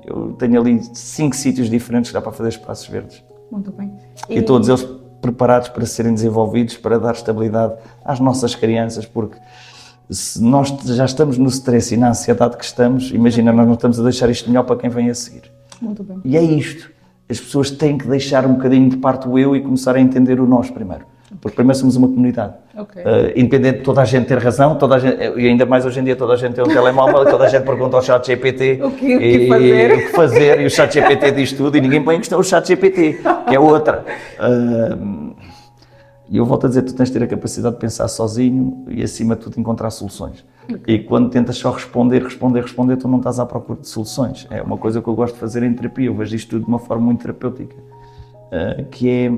eu tenho ali 5 sítios diferentes que dá para fazer espaços verdes. Muito bem. E todos eles preparados para serem desenvolvidos, para dar estabilidade às nossas crianças, porque se nós já estamos no stress e na ansiedade que estamos, imagina, nós não estamos a deixar isto melhor para quem vem a seguir. Muito bem. E é isto, as pessoas têm que deixar um bocadinho de parte o eu e começar a entender o nós primeiro, porque primeiro somos uma comunidade. Okay. Independente de toda a gente ter razão, toda a gente, e ainda mais hoje em dia toda a gente tem um telemóvel, toda a gente pergunta ao ChatGPT o que fazer, e o ChatGPT diz tudo e ninguém põe em questão o ChatGPT, que é outra. E eu volto a dizer, tu tens de ter a capacidade de pensar sozinho e acima de tudo encontrar soluções. Okay. E quando tentas só responder, tu não estás à procura de soluções. É uma coisa que eu gosto de fazer em terapia, eu vejo isto tudo de uma forma muito terapêutica, que é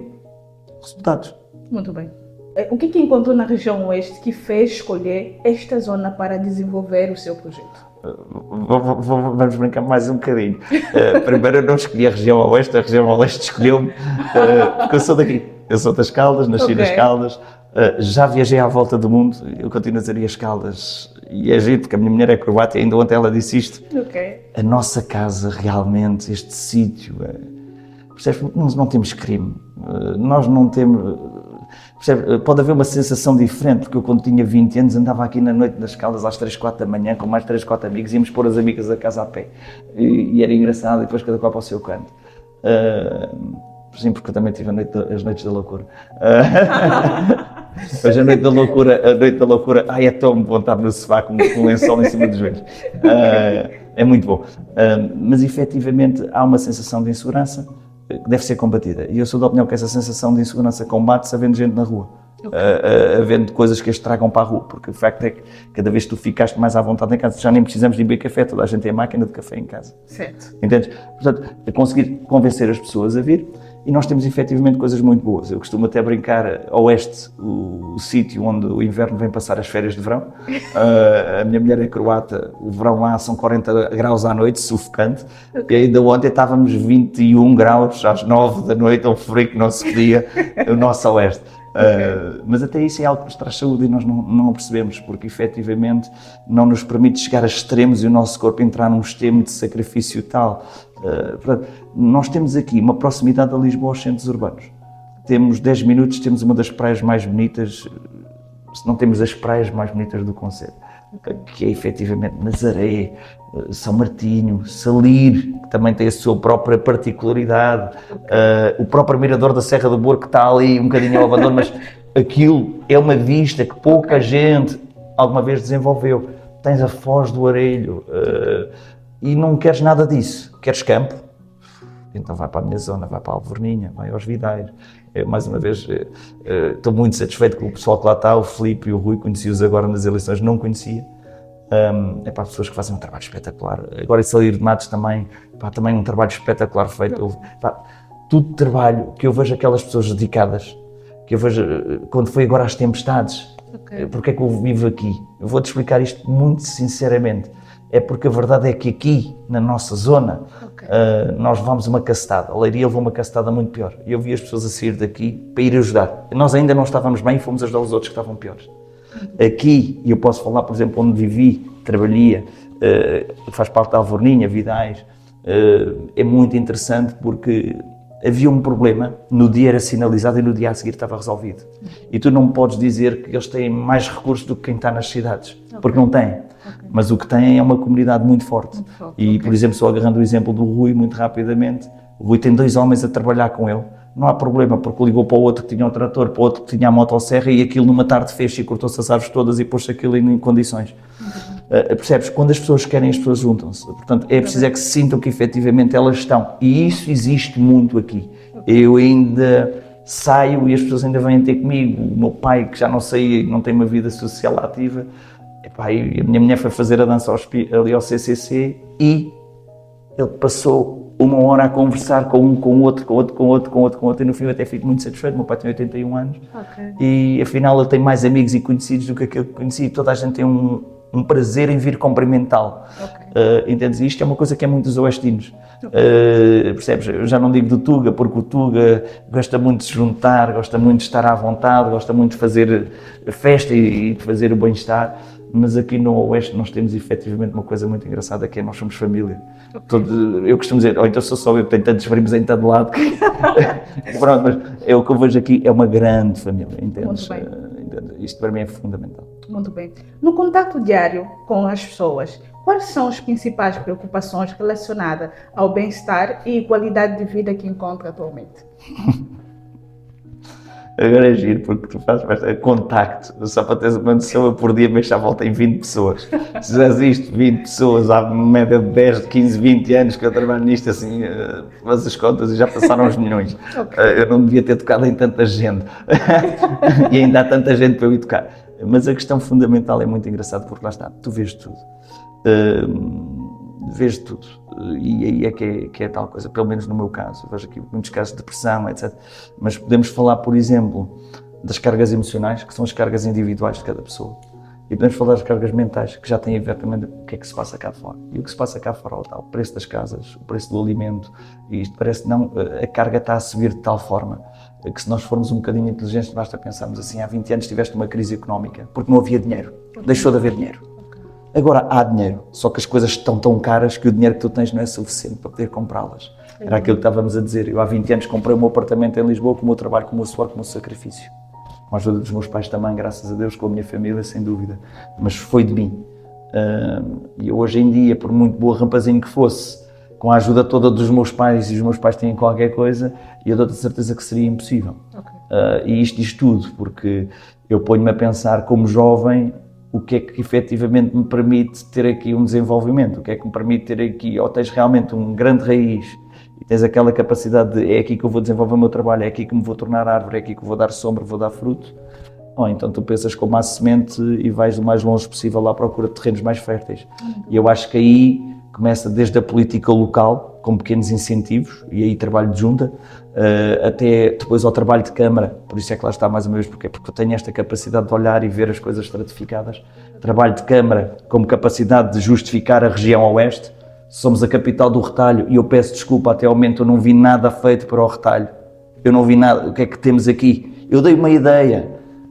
resultados. Muito bem. O que encontrou na região oeste que fez escolher esta zona para desenvolver o seu projeto? Vamos brincar mais um bocadinho. Primeiro eu não escolhi a região oeste escolheu-me, porque eu sou daqui. Eu sou das Caldas, nasci nas Caldas, já viajei à volta do mundo, eu continuo a dizer as Caldas, e é giro, porque a minha mulher é croata e ainda ontem ela disse isto. Okay. A nossa casa realmente, este sítio, percebes? Não temos crime, nós não temos... Pode haver uma sensação diferente, porque eu quando tinha 20 anos andava aqui na noite das Caldas às 3, 4 da manhã com mais 3, 4 amigos, íamos pôr as amigas da casa a pé e era engraçado e depois cada qual para o seu canto. Sim, porque eu também tive as noites da loucura. Hoje a noite da loucura, ai é tão bom estar no sofá com um lençol em cima dos joelhos. É muito bom. Mas efetivamente há uma sensação de insegurança. que deve ser combatida. E eu sou da opinião que essa sensação de insegurança combate-se havendo gente na rua. Havendo coisas que as tragam para a rua, porque o facto é que cada vez que tu ficaste mais à vontade em casa, já nem precisamos de beber café, toda a gente tem a máquina de café em casa. Certo. Entendes? Portanto, a conseguir convencer as pessoas a vir, e nós temos efetivamente coisas muito boas. Eu costumo até brincar, Oeste, o sítio onde o inverno vem passar as férias de verão. A minha mulher é croata, o verão lá são 40 graus à noite, sufocante, e ainda ontem estávamos 21 graus às 9 da noite, um frio que não se podia, o nosso Oeste. Mas até isso é algo que nos traz saúde e nós não percebemos, porque efetivamente não nos permite chegar a extremos e o nosso corpo entrar num extremo de sacrifício tal. Portanto, nós temos aqui uma proximidade a Lisboa aos centros urbanos. Temos 10 minutos, temos uma das praias mais bonitas, se não temos as praias mais bonitas do concelho, que é efetivamente Nazaré, São Martinho, Salir, que também tem a sua própria particularidade, o próprio Mirador da Serra do Boro, que está ali um bocadinho ao abandono, mas aquilo é uma vista que pouca gente alguma vez desenvolveu. Tens a Foz do Arelho e não queres nada disso, queres campo, então vai para a minha zona, vai para a Alverninha, vai aos Vidais. Eu, mais uma vez, estou muito satisfeito com o pessoal que lá está, o Filipe e o Rui, conheci-os agora nas eleições, não conhecia. É para pessoas que fazem um trabalho espetacular. Agora em Salir de Matos também, também um trabalho espetacular feito. Tudo trabalho, que eu vejo aquelas pessoas dedicadas, que eu vejo quando foi agora às tempestades, porque é que eu vivo aqui? Eu vou-te explicar isto muito sinceramente. É porque a verdade é que aqui, na nossa zona, nós levamos uma cacetada. A Leiria levou uma cacetada muito pior. E eu vi as pessoas a sair daqui para ir ajudar. Nós ainda não estávamos bem e fomos ajudar os outros que estavam piores. Aqui, e eu posso falar, por exemplo, onde vivi, trabalhei, faz parte da Alvorninha, Vidais, é muito interessante porque havia um problema, no dia era sinalizado e no dia a seguir estava resolvido. E tu não podes dizer que eles têm mais recursos do que quem está nas cidades, porque não têm. Mas o que têm é uma comunidade muito forte. E, por exemplo, só agarrando o exemplo do Rui, muito rapidamente, o Rui tem 2 homens a trabalhar com ele. Não há problema, porque ligou para o outro que tinha o trator, para o outro que tinha a motosserra e aquilo numa tarde fez-se e cortou-se as árvores todas e pôs-se aquilo em condições. Percebes? Quando as pessoas querem, as pessoas juntam-se. Portanto, é preciso é que se sintam que efetivamente elas estão. E isso existe muito aqui. Eu ainda saio e as pessoas ainda vêm ter comigo. O meu pai, que já não saía e não tem uma vida social ativa, e a minha mulher foi fazer a dança ali ao CCC e ele passou 1 hora a conversar com um, com outro, e no fim eu até fico muito satisfeito. O meu pai tem 81 anos e afinal ele tem mais amigos e conhecidos do que aquele que conheci. Toda a gente tem um prazer em vir cumprimentá-lo. Entendes? Isto é uma coisa que é muito dos oestinos. Percebes? Eu já não digo do Tuga, porque o Tuga gosta muito de se juntar, gosta muito de estar à vontade, gosta muito de fazer festa e de fazer o bem-estar. Mas aqui no Oeste nós temos efetivamente uma coisa muito engraçada, que é nós somos família. Eu costumo dizer, ou então sou só eu que tenho tantos primos em todo lado. Pronto, mas é o que eu vejo aqui, é uma grande família, entendes? Isto para mim é fundamental. Muito bem. No contato diário com as pessoas, quais são as principais preocupações relacionadas ao bem-estar e qualidade de vida que encontra atualmente? Agora é giro, porque tu fazes bastante contacto, só para teres uma noção, eu por dia mexo à volta em 20 pessoas. Se já existe 20 pessoas, há média de 10, 15, 20 anos que eu trabalho nisto, assim, faz as contas e já passaram os milhões. Eu não devia ter tocado em tanta gente. E ainda há tanta gente para eu ir tocar. Mas a questão fundamental é muito engraçada, porque lá está, tu vês tudo. Vês tudo. E aí é que é tal coisa, pelo menos no meu caso. Eu vejo aqui muitos casos de depressão, etc. Mas podemos falar, por exemplo, das cargas emocionais, que são as cargas individuais de cada pessoa. E podemos falar das cargas mentais, que já têm a ver também com o que é que se passa cá fora. E o que se passa cá fora, o preço das casas, o preço do alimento, e isto parece que não, a carga está a subir de tal forma que se nós formos um bocadinho inteligentes, basta pensarmos assim, há 20 anos tiveste uma crise económica, porque não havia dinheiro, deixou de haver dinheiro. Agora há dinheiro, só que as coisas estão tão caras que o dinheiro que tu tens não é suficiente para poder comprá-las. Era aquilo que estávamos a dizer. Eu há 20 anos comprei o meu apartamento em Lisboa com o meu trabalho, com o meu suor, com o meu sacrifício. Com a ajuda dos meus pais também, graças a Deus, com a minha família, sem dúvida. Mas foi de mim. E hoje em dia, por muito boa rapazinho que fosse, com a ajuda toda dos meus pais, e os meus pais têm qualquer coisa, e eu dou-te a certeza que seria impossível. E isto diz tudo, porque eu ponho-me a pensar como jovem, o que é que efetivamente me permite ter aqui um desenvolvimento, o que é que me permite ter aqui, ou tens realmente um grande raiz e tens aquela capacidade de é aqui que eu vou desenvolver o meu trabalho, é aqui que me vou tornar árvore, é aqui que eu vou dar sombra, vou dar fruto, ou então tu pensas como a semente e vais o mais longe possível lá à procura de terrenos mais férteis. E eu acho que aí começa desde a política local, com pequenos incentivos, e aí trabalho de junta, até depois ao trabalho de Câmara, por isso é que lá está mais uma vez, porque eu tenho esta capacidade de olhar e ver as coisas estratificadas. Trabalho de Câmara como capacidade de justificar a região oeste, somos a capital do retalho e eu peço desculpa, até ao momento eu não vi nada feito para o retalho, eu não vi nada, o que é que temos aqui? Eu dei uma ideia,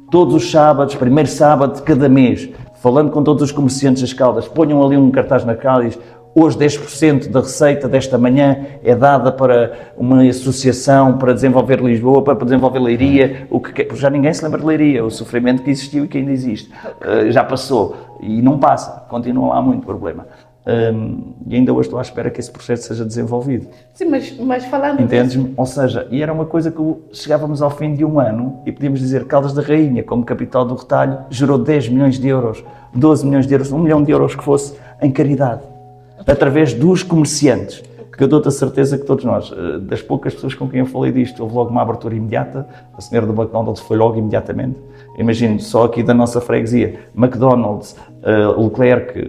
todos os sábados, primeiro sábado de cada mês, falando com todos os comerciantes das Caldas, ponham ali um cartaz na Caldas, hoje 10% da receita desta manhã é dada para uma associação para desenvolver Lisboa, para desenvolver Leiria, já ninguém se lembra de Leiria, o sofrimento que existiu e que ainda existe, já passou e não passa, continua lá muito problema. E ainda hoje estou à espera que esse processo seja desenvolvido. Sim, mas falando... Entendes-me? Ou seja, e era uma coisa que chegávamos ao fim de um ano e podíamos dizer Caldas da Rainha, como capital do retalho, gerou 10 milhões de euros, 12 milhões de euros, 1 milhão de euros que fosse em caridade, através dos comerciantes. Que eu dou-te a certeza que todos nós, das poucas pessoas com quem eu falei disto, houve logo uma abertura imediata, a senhora do McDonald's foi logo imediatamente. Imagino, só aqui da nossa freguesia, McDonald's, Leclerc,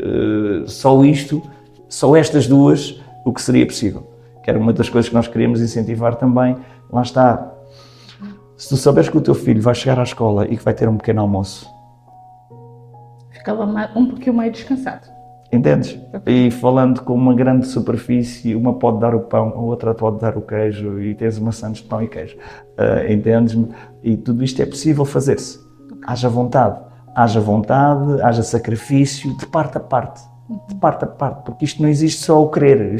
só isto, só estas duas, o que seria possível. Que era uma das coisas que nós queríamos incentivar também. Lá está, se tu souberes que o teu filho vai chegar à escola e que vai ter um pequeno almoço, ficava um pouquinho mais descansado. Entendes? E falando com uma grande superfície, uma pode dar o pão, a outra pode dar o queijo e tens uma sandes de pão e queijo. Entendes-me? E tudo isto é possível fazer-se. Haja vontade, haja sacrifício, de parte a parte. De parte a parte, porque isto não existe só o querer.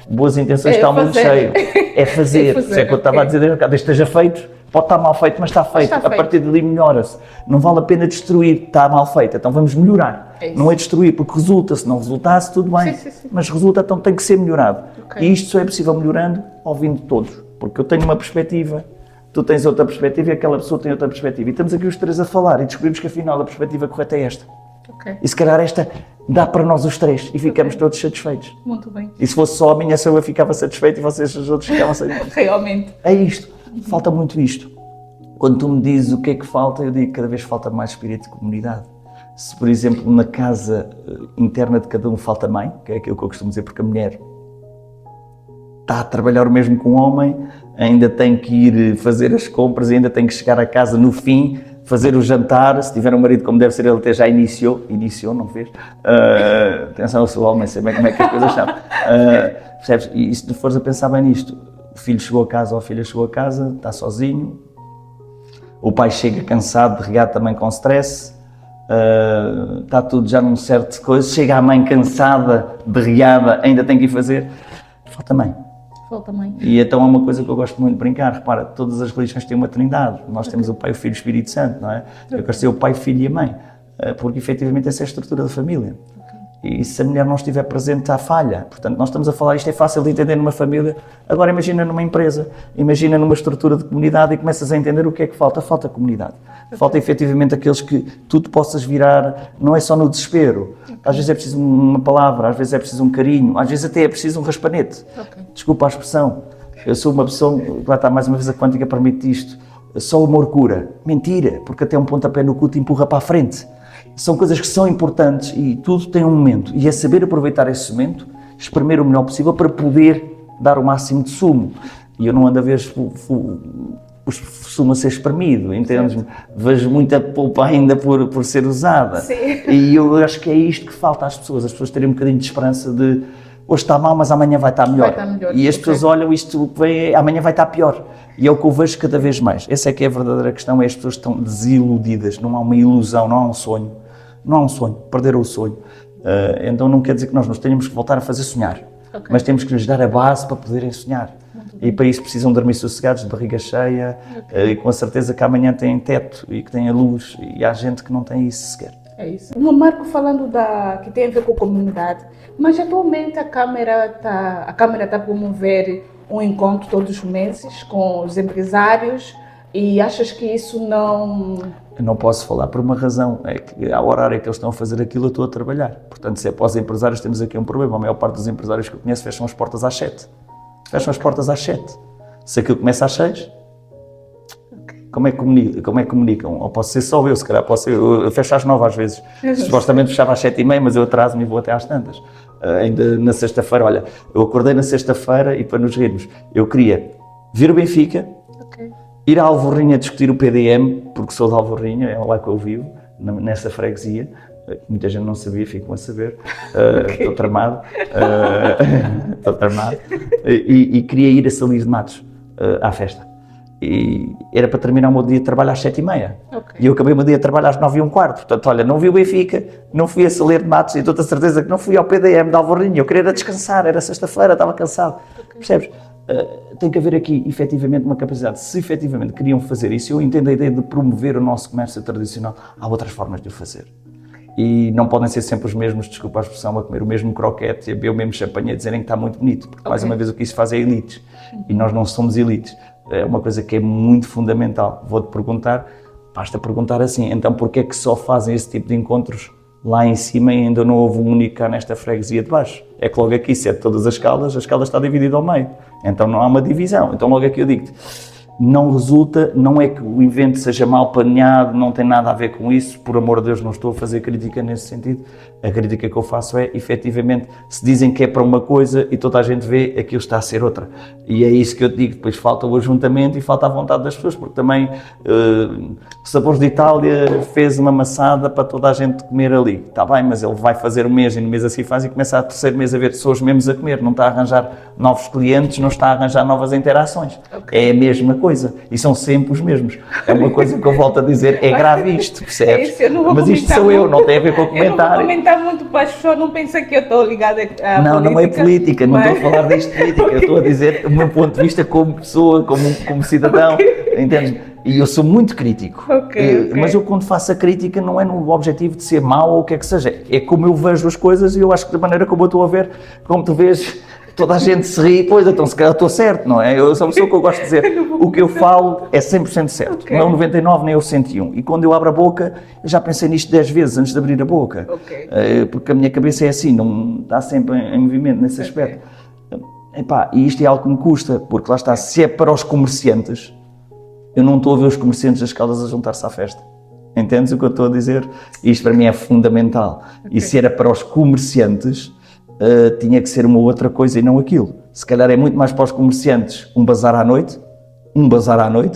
Boas intenções está o mundo cheio. É fazer. Isso é que eu estava a dizer, desde que esteja feito. Pode estar mal feito, mas está feito. A partir dali melhora-se. Não vale a pena destruir, está mal feito. Então vamos melhorar. Não é destruir, porque resulta. Se não resultasse, tudo bem. Sim. Mas resulta, então tem que ser melhorado. E isto só é possível melhorando, ouvindo todos. Porque eu tenho uma perspectiva, tu tens outra perspectiva e aquela pessoa tem outra perspectiva. E estamos aqui os três a falar e descobrimos que afinal a perspectiva correta é esta. E se calhar esta dá para nós os três e ficamos todos satisfeitos. Muito bem. E se fosse só a minha, só eu ficava satisfeito e vocês os outros ficavam satisfeitos. Realmente. É isto. Falta muito isto. Quando tu me dizes o que é que falta, eu digo que cada vez falta mais espírito de comunidade. Se, por exemplo, na casa interna de cada um falta mãe, que é aquilo que eu costumo dizer, porque a mulher está a trabalhar o mesmo que um homem, ainda tem que ir fazer as compras, ainda tem que chegar a casa no fim, fazer o jantar, se tiver um marido como deve ser, ele até já iniciou, não fez? Atenção, eu sou homem, sei bem como é que as coisas são. Percebes? E se tu fores a pensar bem nisto, o filho chegou a casa ou a filha chegou a casa, está sozinho, o pai chega cansado, de regado também com stress, está tudo já num certo coisa, chega a mãe cansada, derriada, ainda tem que ir fazer, falta mãe. Falta mãe. E então é uma coisa que eu gosto muito de brincar, repara, todas as religiões têm uma trindade, nós temos o Pai, o Filho e o Espírito Santo, não é? Eu gosto de ser o Pai, o Filho e a Mãe, porque efetivamente essa é a estrutura da família. E se a mulher não estiver presente, há falha. Portanto, nós estamos a falar, isto é fácil de entender numa família, agora imagina numa empresa, imagina numa estrutura de comunidade e começas a entender o que é que falta. Falta comunidade. Falta efetivamente aqueles que tu te possas virar, não é só no desespero. Às vezes é preciso uma palavra, às vezes é preciso um carinho, às vezes até é preciso um raspanete. Desculpa a expressão. Eu sou uma pessoa, lá está mais uma vez a quântica permite isto, só o amor cura. Mentira, porque até um pontapé no cu te empurra para a frente. São coisas que são importantes e tudo tem um momento. E é saber aproveitar esse momento, espremer o melhor possível para poder dar o máximo de sumo. E eu não ando a ver o sumo a ser espremido, entendes-me? Vejo muita polpa ainda por ser usada. Sim. E eu acho que é isto que falta às pessoas terem um bocadinho de esperança de hoje está mal, mas amanhã vai estar melhor. E as pessoas olham isto que vem, amanhã vai estar pior. E é o que eu vejo cada vez mais. Essa é que é a verdadeira questão, é as pessoas estão desiludidas, não há uma ilusão, não há um sonho. Não há um sonho, perderam o sonho. Então não quer dizer que nós nos tenhamos que voltar a fazer sonhar, mas temos que lhes dar a base para poderem sonhar. E para isso precisam dormir sossegados, de barriga cheia, e com a certeza que amanhã têm teto e que têm a luz, e há gente que não tem isso sequer. É isso. O Marco falando que tem a ver com a comunidade, mas atualmente a Câmara está a promover um encontro todos os meses com os empresários e achas que isso não... Eu não posso falar por uma razão, é que ao horário que eles estão a fazer aquilo eu estou a trabalhar. Portanto, se é para os empresários temos aqui um problema, a maior parte dos empresários que eu conheço fecham as portas às 7. Fecham as portas às 7. Se aquilo começa às 6, como é que comunicam? Ou posso ser só eu, se calhar posso ser, eu fecho às 9 às vezes. Supostamente fechava às 7h30, mas eu atraso-me e vou até às tantas. Ainda na sexta-feira, olha, eu acordei na sexta-feira e para nos rirmos, eu queria ver o Benfica, ir à Alvorrinha discutir o PDM, porque sou de Alvorrinha, é lá que eu vivo, nessa freguesia. Muita gente não sabia, ficam a saber. Estou tramado. Estou tramado. E queria ir a Salir de Matos, à festa. E era para terminar o meu dia de trabalho às 7h30. E eu acabei o meu dia de trabalho às 9h15. Portanto, olha, não vi o Benfica, não fui a Salir de Matos e estou-te a certeza que não fui ao PDM de Alvorrinha. Eu queria descansar, era sexta-feira, estava cansado. Percebes? Tem que haver aqui, efetivamente, uma capacidade. Se efetivamente queriam fazer isso, eu entendo a ideia de promover o nosso comércio tradicional. Há outras formas de o fazer. E não podem ser sempre os mesmos, desculpa a expressão, a comer o mesmo croquete e a beber o mesmo champanhe a dizerem que está muito bonito, porque mais uma vez o que isso faz é elites, e nós não somos elites. É uma coisa que é muito fundamental. Vou-te perguntar, basta perguntar assim, então porquê é que só fazem esse tipo de encontros lá em cima e ainda não houve um único cá nesta freguesia de baixo? É que logo aqui, se é de todas as Caldas, a Caldas está dividida ao meio, então não há uma divisão. Então logo aqui eu digo-te, não resulta, não é que o evento seja mal planeado, não tem nada a ver com isso, por amor de Deus não estou a fazer crítica nesse sentido, a crítica que eu faço é, efetivamente, se dizem que é para uma coisa e toda a gente vê, aquilo está a ser outra. E é isso que eu te digo, depois falta o ajuntamento e falta a vontade das pessoas, porque também Sabores de Itália fez uma maçada para toda a gente comer ali, está bem, mas ele vai fazer um mês e no mês assim faz e começa a terceiro mês a ver pessoas mesmos a comer, não está a arranjar novos clientes, não está a arranjar novas interações, é a mesma coisa. E são sempre os mesmos. É uma coisa que eu volto a dizer, é grave isto, percebes? Mas isto sou eu, não tem a ver com o comentário. Eu não vou comentar muito para as pessoas não pensam que eu estou ligada à política. Não é política, não estou a falar disto de política, eu estou a dizer o meu ponto de vista como pessoa, como cidadão, entendes? E eu sou muito crítico, mas eu quando faço a crítica não é no objetivo de ser mau ou o que é que seja, é como eu vejo as coisas e eu acho que da maneira como eu estou a ver, como tu vês, toda a gente se ri, pois então se calhar estou certo, não é? Eu sou uma pessoa que eu gosto de dizer, o que eu falo é 100% certo, não é o 99 nem o 101, e quando eu abro a boca, eu já pensei nisto 10 vezes antes de abrir a boca, porque a minha cabeça é assim, não está sempre em movimento nesse aspecto. Epá, e isto é algo que me custa, porque lá está, se é para os comerciantes, eu não estou a ver os comerciantes das Caldas a juntar-se à festa. Entendes o que eu estou a dizer? Isto para mim é fundamental. E se era para os comerciantes, tinha que ser uma outra coisa e não aquilo. Se calhar é muito mais para os comerciantes um bazar à noite,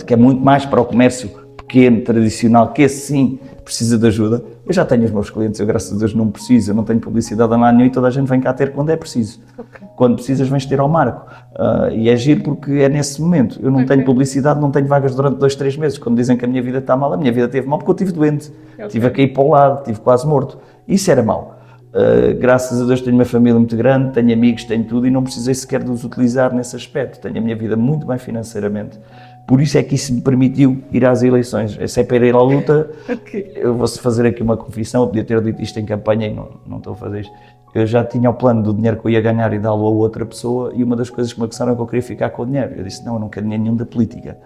que é muito mais para o comércio pequeno, tradicional, que esse sim precisa de ajuda. Eu já tenho os meus clientes, eu graças a Deus não preciso, eu não tenho publicidade a lá nenhum e toda a gente vem cá ter quando é preciso. Quando precisas vens ter ao Marco. E é giro porque é nesse momento. Eu não tenho publicidade, não tenho vagas durante 2, 3 meses. Quando dizem que a minha vida está mal, a minha vida teve mal porque eu estive doente. Estive a cair para o lado, estive quase morto. Isso era mau. Graças a Deus tenho uma família muito grande, tenho amigos, tenho tudo e não precisei sequer de os utilizar nesse aspecto. Tenho a minha vida muito bem financeiramente. Por isso é que isso me permitiu ir às eleições. Se é para ir à luta, eu vou fazer aqui uma confissão, eu podia ter dito isto em campanha e não estou a fazer isto. Eu já tinha o plano do dinheiro que eu ia ganhar e dá-lo a outra pessoa e uma das coisas que me acusaram é que eu queria ficar com o dinheiro. Eu disse, não, eu não quero dinheiro nenhum da política.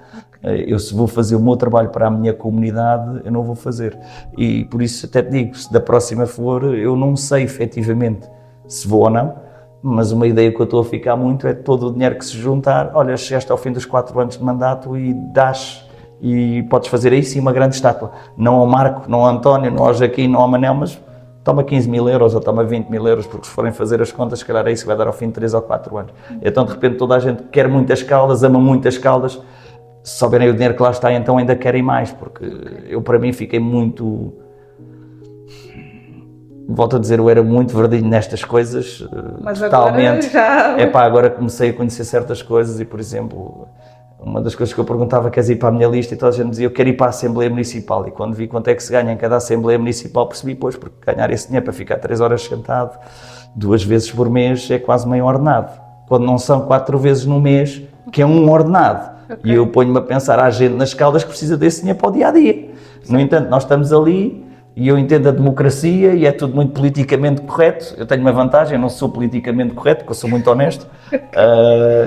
Eu se vou fazer o meu trabalho para a minha comunidade, eu não vou fazer. E por isso até te digo, se da próxima for, eu não sei efetivamente se vou ou não, mas uma ideia que eu estou a ficar muito é todo o dinheiro que se juntar, olha, chegaste ao fim dos 4 anos de mandato e dás e podes fazer aí sim uma grande estátua. Não ao Marco, não ao António, não ao Joaquim, não ao Manel, mas toma 15.000 euros ou toma 20.000 euros, porque se forem fazer as contas, se calhar é isso que vai dar ao fim de 3 ou 4 anos. Então, de repente, toda a gente quer muitas Caldas, ama muitas Caldas, se souberem o dinheiro que lá está, então ainda querem mais, porque eu, para mim, fiquei muito... Volto a dizer, eu era muito verdinho nestas coisas, mas totalmente. Agora já... agora comecei a conhecer certas coisas e, por exemplo... Uma das coisas que eu perguntava, queres ir para a minha lista? E toda a gente dizia, eu quero ir para a Assembleia Municipal. E quando vi quanto é que se ganha em cada Assembleia Municipal, percebi, pois, porque ganhar esse dinheiro para ficar 3 horas sentado, 2 vezes por mês, é quase meio ordenado. Quando não são 4 vezes no mês, que é um ordenado. E eu ponho-me a pensar, há gente nas Caldas que precisa desse dinheiro para o dia-a-dia. No entanto, nós estamos ali... E eu entendo a democracia e é tudo muito politicamente correto. Eu tenho uma vantagem, eu não sou politicamente correto, porque eu sou muito honesto.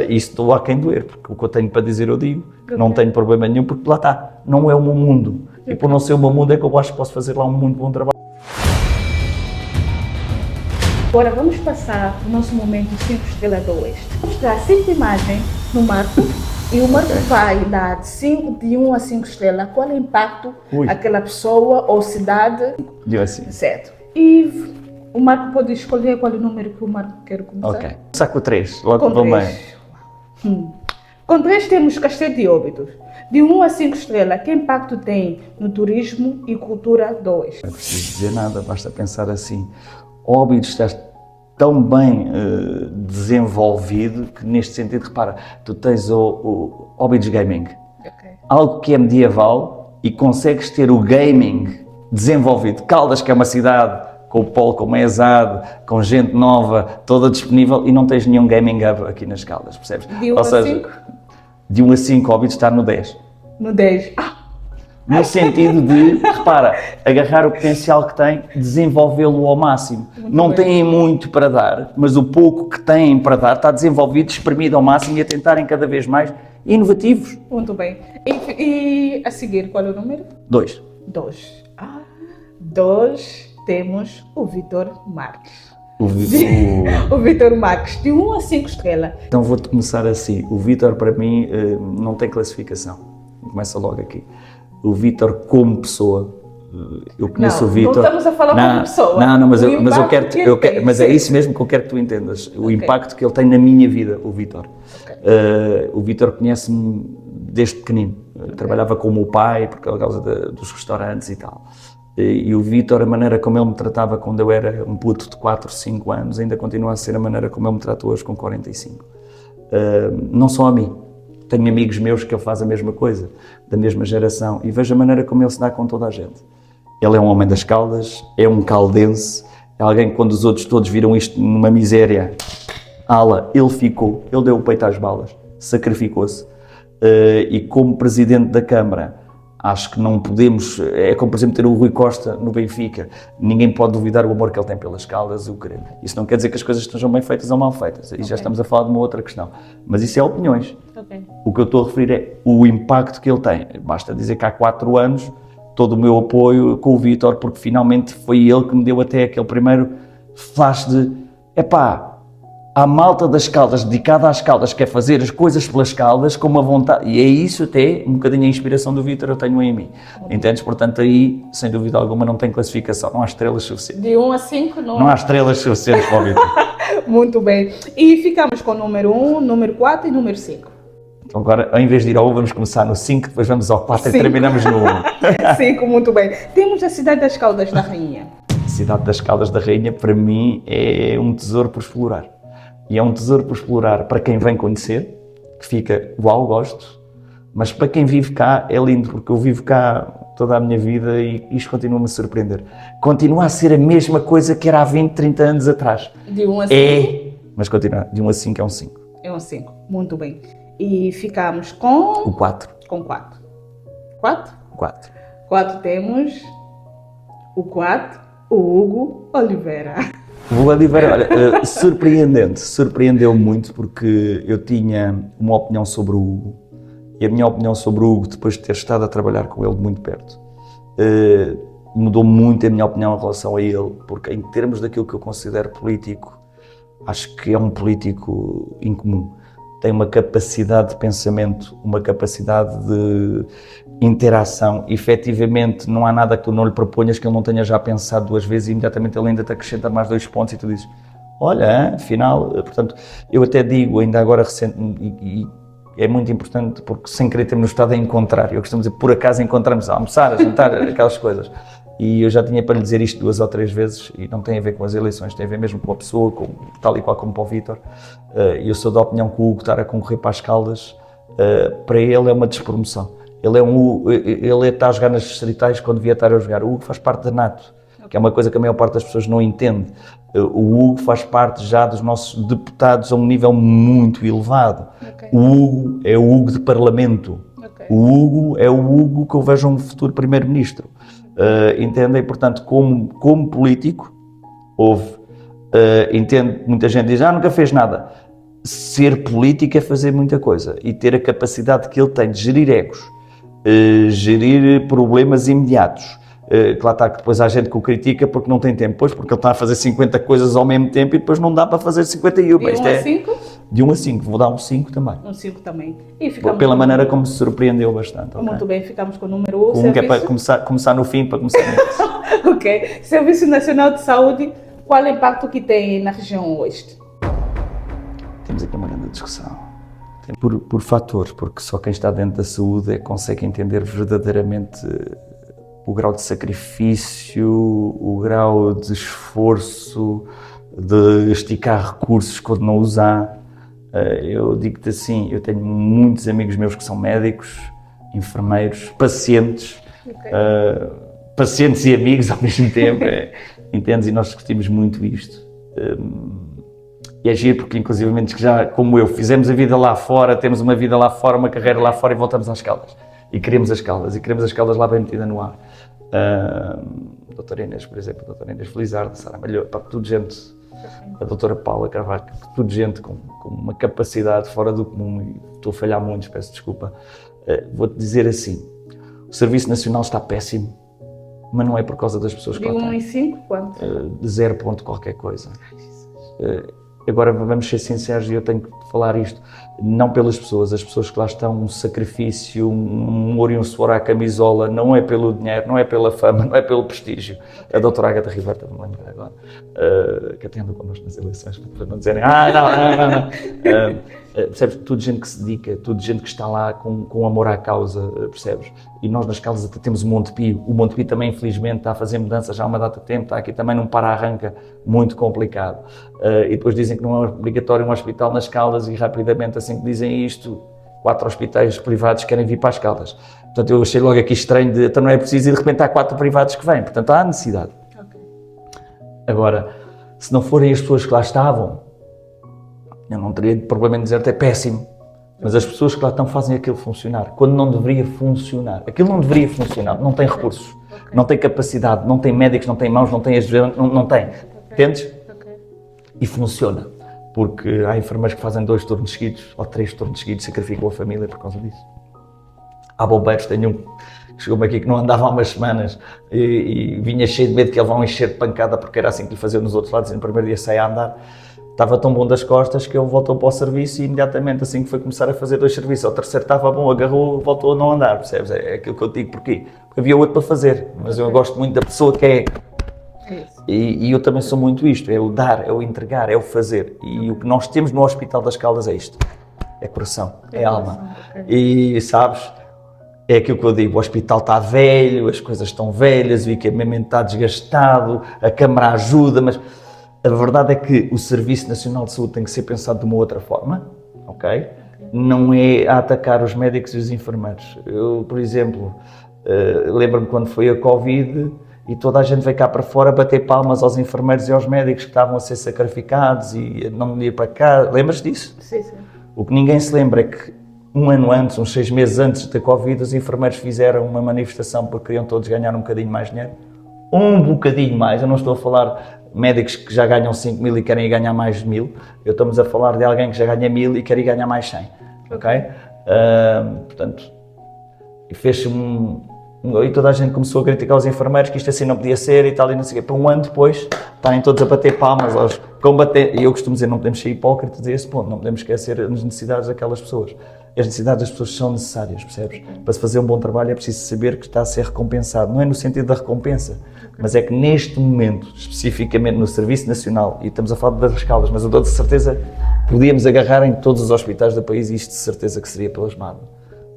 E isso estou a quem doer, porque o que eu tenho para dizer eu digo. Não tenho problema nenhum, porque lá está, não é o meu mundo. E por não ser o meu mundo é que eu acho que posso fazer lá um muito bom trabalho. Agora vamos passar o nosso momento 5 estrelas do Oeste. Vamos dar 5 imagens no Marco e o Marco vai dar de 1 a 5 estrelas. Qual é o impacto aquela pessoa ou cidade? Deu assim. Certo. E o Marco pode escolher qual é o número que o Marco quer começar. Ok. Começar com 3, logo Com vou bem. 3. Com 3 temos Castelo de Óbidos. De 1 a 5 estrelas, que impacto tem no turismo e cultura do Oeste? Não é preciso dizer nada, basta pensar assim. Óbidos está tão bem desenvolvido que neste sentido, repara, tu tens o Óbidos Gaming, algo que é medieval e consegues ter o gaming desenvolvido. Caldas, que é uma cidade com o polo como é exado, com gente nova, toda disponível e não tens nenhum gaming hub aqui nas Caldas, percebes? De 1 a 5? De 1 a 5, Óbidos está no 10. No 10. No sentido de, repara, agarrar o potencial que tem, desenvolvê-lo ao máximo. Não têm muito para dar, mas o pouco que têm para dar está desenvolvido, espremido ao máximo e a tentarem cada vez mais inovativos. Muito bem. E a seguir, qual é o número? 2. 2. 2 temos o Vitor Marques. O Vitor Marques, de 1 a 5 estrelas. Então vou-te começar assim. O Vitor, para mim, não tem classificação. Começa logo aqui. O Vitor como pessoa, eu conheço o Vitor. Não estamos a falar como pessoa. Não, mas eu quero, mas é isso mesmo que eu quero que tu entendas. O impacto que ele tem na minha vida, o Vitor. O Vitor conhece-me desde pequenino. Trabalhava com o meu pai por causa dos restaurantes e tal. E o Vitor, a maneira como ele me tratava quando eu era um puto de 4, 5 anos, ainda continua a ser a maneira como ele me trata hoje com 45. Não só a mim. Tenho amigos meus que ele faz a mesma coisa, da mesma geração, e vejo a maneira como ele se dá com toda a gente. Ele é um homem das Caldas, é um caldense, é alguém que quando os outros todos viram isto numa miséria, ele ficou, ele deu o peito às balas, sacrificou-se. E como presidente da Câmara, acho que não podemos, é como por exemplo ter o Rui Costa no Benfica, ninguém pode duvidar o amor que ele tem pelas Caldas, o querer. Isso não quer dizer que as coisas estejam bem feitas ou mal feitas, aí já estamos a falar de uma outra questão, mas isso é opiniões. O que eu estou a referir é o impacto que ele tem. Basta dizer que há 4 anos todo o meu apoio com o Vitor, porque finalmente foi ele que me deu até aquele primeiro flash de há malta das Caldas, dedicada às Caldas, que quer fazer as coisas pelas Caldas com uma vontade, e é isso até um bocadinho a inspiração do Vitor, eu tenho em mim. Entendes? Portanto, aí, sem dúvida alguma, não tem classificação, não há estrelas suficientes. De 1 a 5, não há estrelas suficientes para o Vitor. Muito bem. E ficamos com o número 1, número 4 e número 5. Então agora, ao invés de ir ao 1, vamos começar no 5, depois vamos ao 4 e terminamos no 1. 5, muito bem. Temos a cidade das Caldas da Rainha. A cidade das Caldas da Rainha, para mim, é um tesouro por explorar. E é um tesouro por explorar para quem vem conhecer, que fica, uau, gosto, mas para quem vive cá é lindo, porque eu vivo cá toda a minha vida e isto continua-me a surpreender. Continua a ser a mesma coisa que era há 20, 30 anos atrás. De 1 a 5? Mas continua, de 1 a 5 é um 5. É um 5, muito bem. E ficamos com? O 4. Com 4. 4? 4. 4 temos o 4, o Hugo Oliveira. O Oliveira, olha, surpreendeu muito porque eu tinha uma opinião sobre o Hugo e a minha opinião sobre o Hugo, depois de ter estado a trabalhar com ele de muito perto, mudou muito a minha opinião em relação a ele, porque em termos daquilo que eu considero político, acho que é um político incomum. Tem uma capacidade de pensamento, uma capacidade de interação. Efetivamente, não há nada que tu não lhe proponhas que ele não tenha já pensado 2 vezes e imediatamente ele ainda te acrescenta mais 2 pontos e tu dizes, olha, afinal, portanto, eu até digo, ainda agora recente, e é muito importante porque sem querer temos estado a encontrar, eu costumo dizer, por acaso encontramos a almoçar, a jantar, aquelas coisas. E eu já tinha para lhe dizer isto 2 ou 3 vezes e não tem a ver com as eleições, tem a ver mesmo com a pessoa, tal e qual como para o Vítor. Eu sou da opinião que o Hugo estar a concorrer para as Caldas, para ele é uma despromoção. Ele está a jogar nas distritais quando devia estar a jogar. O Hugo faz parte da NATO, que é uma coisa que a maior parte das pessoas não entende. O Hugo faz parte já dos nossos deputados a um nível muito elevado. O Hugo é o Hugo de Parlamento. O Hugo é o Hugo que eu vejo um futuro primeiro-ministro. Entendem? Portanto, como político, entendo, muita gente diz, nunca fez nada. Ser político é fazer muita coisa e ter a capacidade que ele tem de gerir egos, gerir problemas imediatos, que lá está, que depois há gente que o critica porque não tem tempo, pois, porque ele está a fazer 50 coisas ao mesmo tempo e depois não dá para fazer 51. De 1 a 5? De 1 a 5, vou dar um 5 também. Um 5 também. E ficamos Pela maneira como se surpreendeu bastante. Okay? Muito bem, ficamos com o número 1. Que é para começar no fim, para começar no Ok. Serviço Nacional de Saúde, qual é o impacto que tem na região oeste? Temos aqui uma grande discussão. Por fatores, porque só quem está dentro da saúde consegue entender verdadeiramente o grau de sacrifício, o grau de esforço, de esticar recursos quando não os há. Eu digo-te assim, eu tenho muitos amigos meus que são médicos, enfermeiros, pacientes, pacientes e amigos ao mesmo tempo, entendes? E nós discutimos muito isto. E é giro porque, inclusivamente, que já, como eu, fizemos a vida lá fora, temos uma vida lá fora, uma carreira lá fora e voltamos às Caldas. E queremos as Caldas lá bem metida no ar. A doutora Inês, por exemplo, a doutora Inês Felizardo, a Sara Malhoa, tudo gente, a doutora Paula Carvalho, tudo gente com uma capacidade fora do comum, e estou a falhar muito, peço desculpa. Vou-te dizer assim, o Serviço Nacional está péssimo, mas não é por causa das pessoas que lá têm. De 1 em 5, quanto? De 0 ponto qualquer coisa. Agora vamos ser sinceros e eu tenho que falar isto, não pelas pessoas, as pessoas que lá estão, um sacrifício, um amor e um suor à camisola, não é pelo dinheiro, não é pela fama, não é pelo prestígio. A doutora Agatha Ribeiro, me lembro agora, que até andou connosco nas eleições, para não dizerem, não. Percebes? Tudo gente que se dedica, tudo gente que está lá com amor à causa, percebes? E nós nas Caldas até temos o Montepio. O Montepio também, infelizmente, está a fazer mudanças já há uma data de tempo, está aqui também num para-arranca muito complicado. E depois dizem que não é obrigatório um hospital nas Caldas e rapidamente, assim que dizem isto, 4 hospitais privados querem vir para as Caldas. Portanto, eu achei logo aqui estranho, então não é preciso e de repente há 4 privados que vêm. Portanto, há necessidade. Okay. Agora, se não forem as pessoas que lá estavam, eu não teria problema em dizer-te é péssimo, mas as pessoas que lá estão fazem aquilo funcionar, quando não deveria funcionar. Aquilo não deveria funcionar, não tem recursos, não tem capacidade, não tem médicos, não tem mãos, não tem não tem, entendes? E funciona, porque há enfermeiros que fazem 2 turnos seguidos, ou 3 turnos seguidos, sacrificam a família por causa disso. Há bombeiros, tenho um que chegou-me aqui que não andava há umas semanas e vinha cheio de medo que ele vão encher de pancada, porque era assim que lhe faziam nos outros lados, e no primeiro dia saia a andar. Estava tão bom das costas que ele voltou para o serviço e imediatamente assim que foi começar a fazer 2 serviços, ao terceiro estava bom, agarrou, voltou a não andar, percebes? É aquilo que eu digo, porquê? Porque havia outro para fazer, mas eu gosto muito da pessoa que é. E eu também sou muito isto, é o dar, é o entregar, é o fazer. E o que nós temos no Hospital das Caldas é isto, é coração, é alma. E sabes, é aquilo que eu digo, o hospital está velho, as coisas estão velhas, o equipamento está desgastado, a câmara ajuda, mas a verdade é que o Serviço Nacional de Saúde tem que ser pensado de uma outra forma, ok? Não é a atacar os médicos e os enfermeiros. Eu, por exemplo, lembro-me quando foi a Covid e toda a gente veio cá para fora bater palmas aos enfermeiros e aos médicos que estavam a ser sacrificados e não ir para cá. Lembras disso? Sim. O que ninguém se lembra é que um ano antes, uns 6 meses antes da Covid, os enfermeiros fizeram uma manifestação porque queriam todos ganhar um bocadinho mais dinheiro. Um bocadinho mais, eu não estou a falar médicos que já ganham 5 mil e querem ganhar mais de 1000, eu estamos a falar de alguém que já ganha 1000 e quer ir ganhar mais 100, ok? Portanto, fez-se e toda a gente começou a criticar os enfermeiros que isto assim não podia ser e tal e não sei o quê. Para um ano depois, estarem todos a bater palmas, aos combater, e eu costumo dizer, não podemos ser hipócritas a esse ponto, não podemos esquecer as necessidades daquelas pessoas. As necessidades das pessoas são necessárias, percebes? Para se fazer um bom trabalho é preciso saber que está a ser recompensado, não é no sentido da recompensa, mas é que neste momento, especificamente no Serviço Nacional, e estamos a falar das Caldas, mas eu dou de certeza, podíamos agarrar em todos os hospitais do país e isto de certeza que seria plasmado,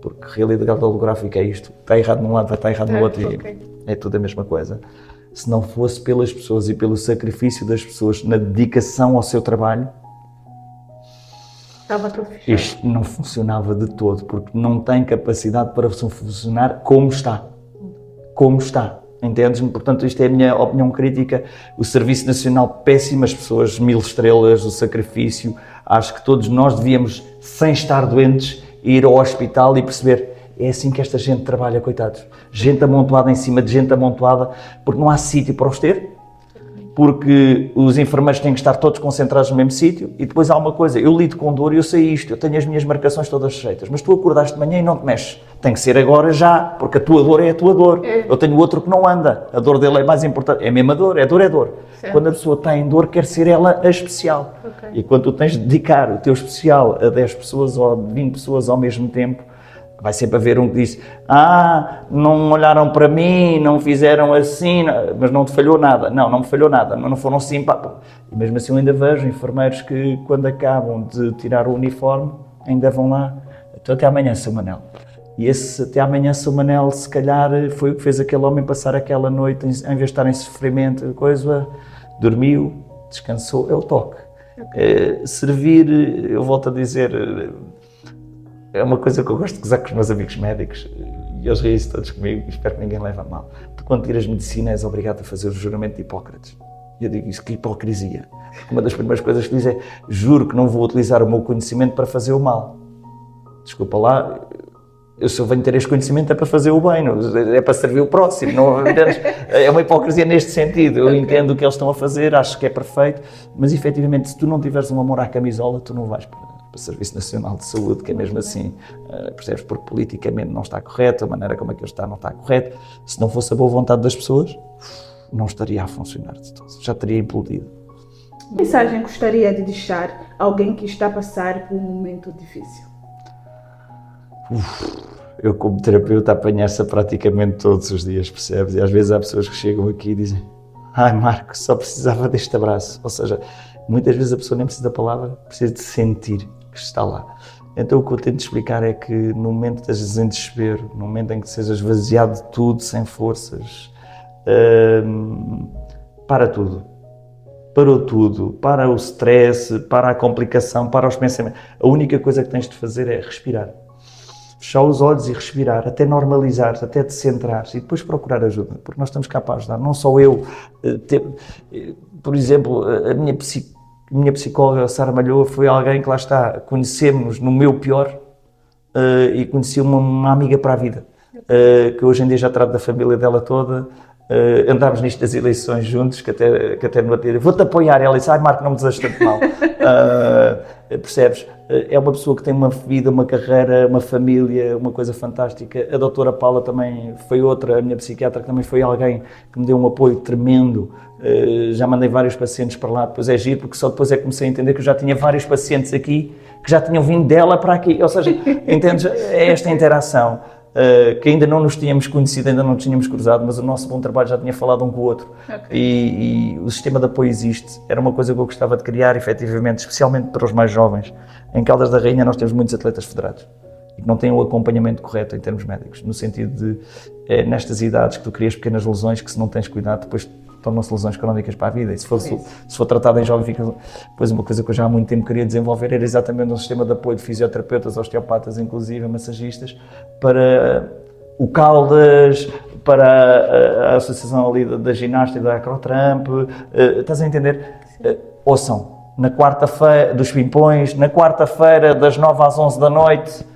porque a realidade holográfica é isto, está errado num lado, vai estar errado no outro, e é tudo a mesma coisa. Se não fosse pelas pessoas e pelo sacrifício das pessoas na dedicação ao seu trabalho, isto não funcionava de todo, porque não tem capacidade para funcionar como está. Como está. Entendes-me? Portanto, isto é a minha opinião crítica. O Serviço Nacional, péssimo, as pessoas 1000 estrelas, o sacrifício. Acho que todos nós devíamos, sem estar doentes, ir ao hospital e perceber, é assim que esta gente trabalha, coitados. Gente amontoada em cima de gente amontoada, porque não há sítio para os ter. porque os enfermeiros têm que estar todos concentrados no mesmo sítio, e depois há uma coisa, eu lido com dor e eu sei isto, eu tenho as minhas marcações todas feitas, mas tu acordaste de manhã e não te mexes. Tem que ser agora já, porque a tua dor é a tua dor. Eu tenho outro que não anda, a dor dele é mais importante, é a mesma dor, é dor, é dor. Certo. Quando a pessoa está em dor, quer ser ela a especial. Ok. E quando tu tens de dedicar o teu especial a 10 pessoas ou a 20 pessoas ao mesmo tempo, vai sempre haver um que diz, não olharam para mim, não fizeram assim, mas não te falhou nada. Não me falhou nada, não foram simpáticos. E mesmo assim eu ainda vejo enfermeiros que, quando acabam de tirar o uniforme, ainda vão lá, então até amanhã, Sr. Manel. E esse até amanhã, Sr. Manel, se calhar foi o que fez aquele homem passar aquela noite, em vez de estar em sofrimento, dormiu, descansou, é o toque. Servir, eu volto a dizer, é uma coisa que eu gosto de gozar com os meus amigos médicos, e eles riem-se todos comigo, espero que ninguém leve a mal. Tu, quando tiras medicina, és obrigado a fazer o juramento de Hipócrates. E eu digo isso, que hipocrisia. Porque uma das primeiras coisas que diz é, juro que não vou utilizar o meu conhecimento para fazer o mal. Desculpa lá, se eu venho ter este conhecimento é para fazer o bem, não, é para servir o próximo. Não, é uma hipocrisia neste sentido. Eu entendo o que eles estão a fazer, acho que é perfeito, mas efetivamente, se tu não tiveres um amor à camisola, tu não vais para o Serviço Nacional de Saúde, que é mesmo assim, percebes, porque politicamente não está correto, a maneira como aquilo está não está correto. Se não fosse a boa vontade das pessoas, não estaria a funcionar de todo, já teria implodido. Que mensagem gostaria de deixar a alguém que está a passar por um momento difícil? Eu, como terapeuta, apanhar-se praticamente todos os dias, percebes? E às vezes há pessoas que chegam aqui e dizem, Marco, só precisava deste abraço. Ou seja, muitas vezes a pessoa nem precisa da palavra, precisa de sentir que está lá. Então o que eu tento explicar é que no momento que estejas em desespero, no momento em que sejas esvaziado de tudo, sem forças, para tudo. Parou tudo, para o stress, para a complicação, para os pensamentos. A única coisa que tens de fazer é respirar. Fechar os olhos e respirar, até normalizares, até te centrares e depois procurar ajuda, porque nós estamos cá para ajudar. Não só eu, por exemplo, a minha psicóloga, Sara Malhoa, foi alguém que lá está, conhecemos-nos no meu pior e conheci uma amiga para a vida, que hoje em dia já trato da família dela toda. Andámos nisto das eleições juntos, que até no outro dia, vou-te apoiar. Ela disse, Marco, não me desejas tanto mal. Percebes? É uma pessoa que tem uma vida, uma carreira, uma família, uma coisa fantástica. A doutora Paula também foi outra, a minha psiquiatra, que também foi alguém que me deu um apoio tremendo. Já mandei vários pacientes para lá, depois é giro, porque só depois é que comecei a entender que eu já tinha vários pacientes aqui, que já tinham vindo dela para aqui. Ou seja, entendes? É esta interação. Que ainda não nos tínhamos conhecido, ainda não nos tínhamos cruzado, mas o nosso bom trabalho já tinha falado um com o outro. Okay. E o sistema de apoio existe. Era uma coisa que eu gostava de criar, efetivamente, especialmente para os mais jovens. Em Caldas da Rainha nós temos muitos atletas federados e que não têm o acompanhamento correto em termos médicos, no sentido de, nestas idades que tu crias pequenas lesões que se não tens cuidado, depois tornam-se lesões crónicas para a vida. E se for tratado em jovem, fica... Pois uma coisa que eu já há muito tempo queria desenvolver era exatamente um sistema de apoio de fisioterapeutas, osteopatas, inclusive, massagistas, para o Caldas, para a associação ali da ginástica, da Acrotramp, estás a entender? Ouçam, na quarta-feira, dos pimpões, na quarta-feira, das 9 às 11 da noite,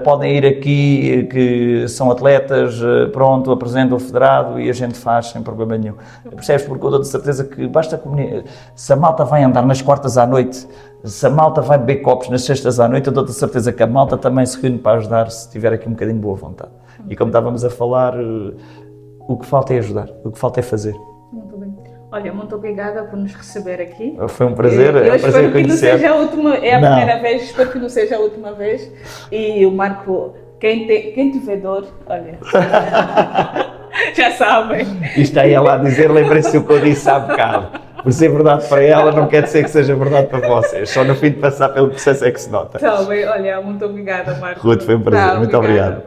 podem ir aqui, que são atletas, pronto, apresentam o federado e a gente faz sem problema nenhum. Percebes? Porque eu dou de certeza que basta comunicar. Se a malta vai andar nas quartas à noite, se a malta vai beber copos nas sextas à noite, eu dou de certeza que a malta também se reúne para ajudar se tiver aqui um bocadinho de boa vontade. E como estávamos a falar, o que falta é ajudar, o que falta é fazer. Muito bem. Olha, muito obrigada por nos receber aqui. Foi um prazer, é um prazer conhecer. Seja a última, é a primeira vez, espero que não seja a última vez. E o Marco, quem te vê dor, olha, já sabem. E está ela a dizer, lembrem-se o que eu disse há bocado. Por ser verdade para ela, não quer dizer que seja verdade para vocês. Só no fim de passar pelo processo é que se nota. Tá bem, olha, muito obrigada, Marco. Ruth, foi um prazer, muito obrigado.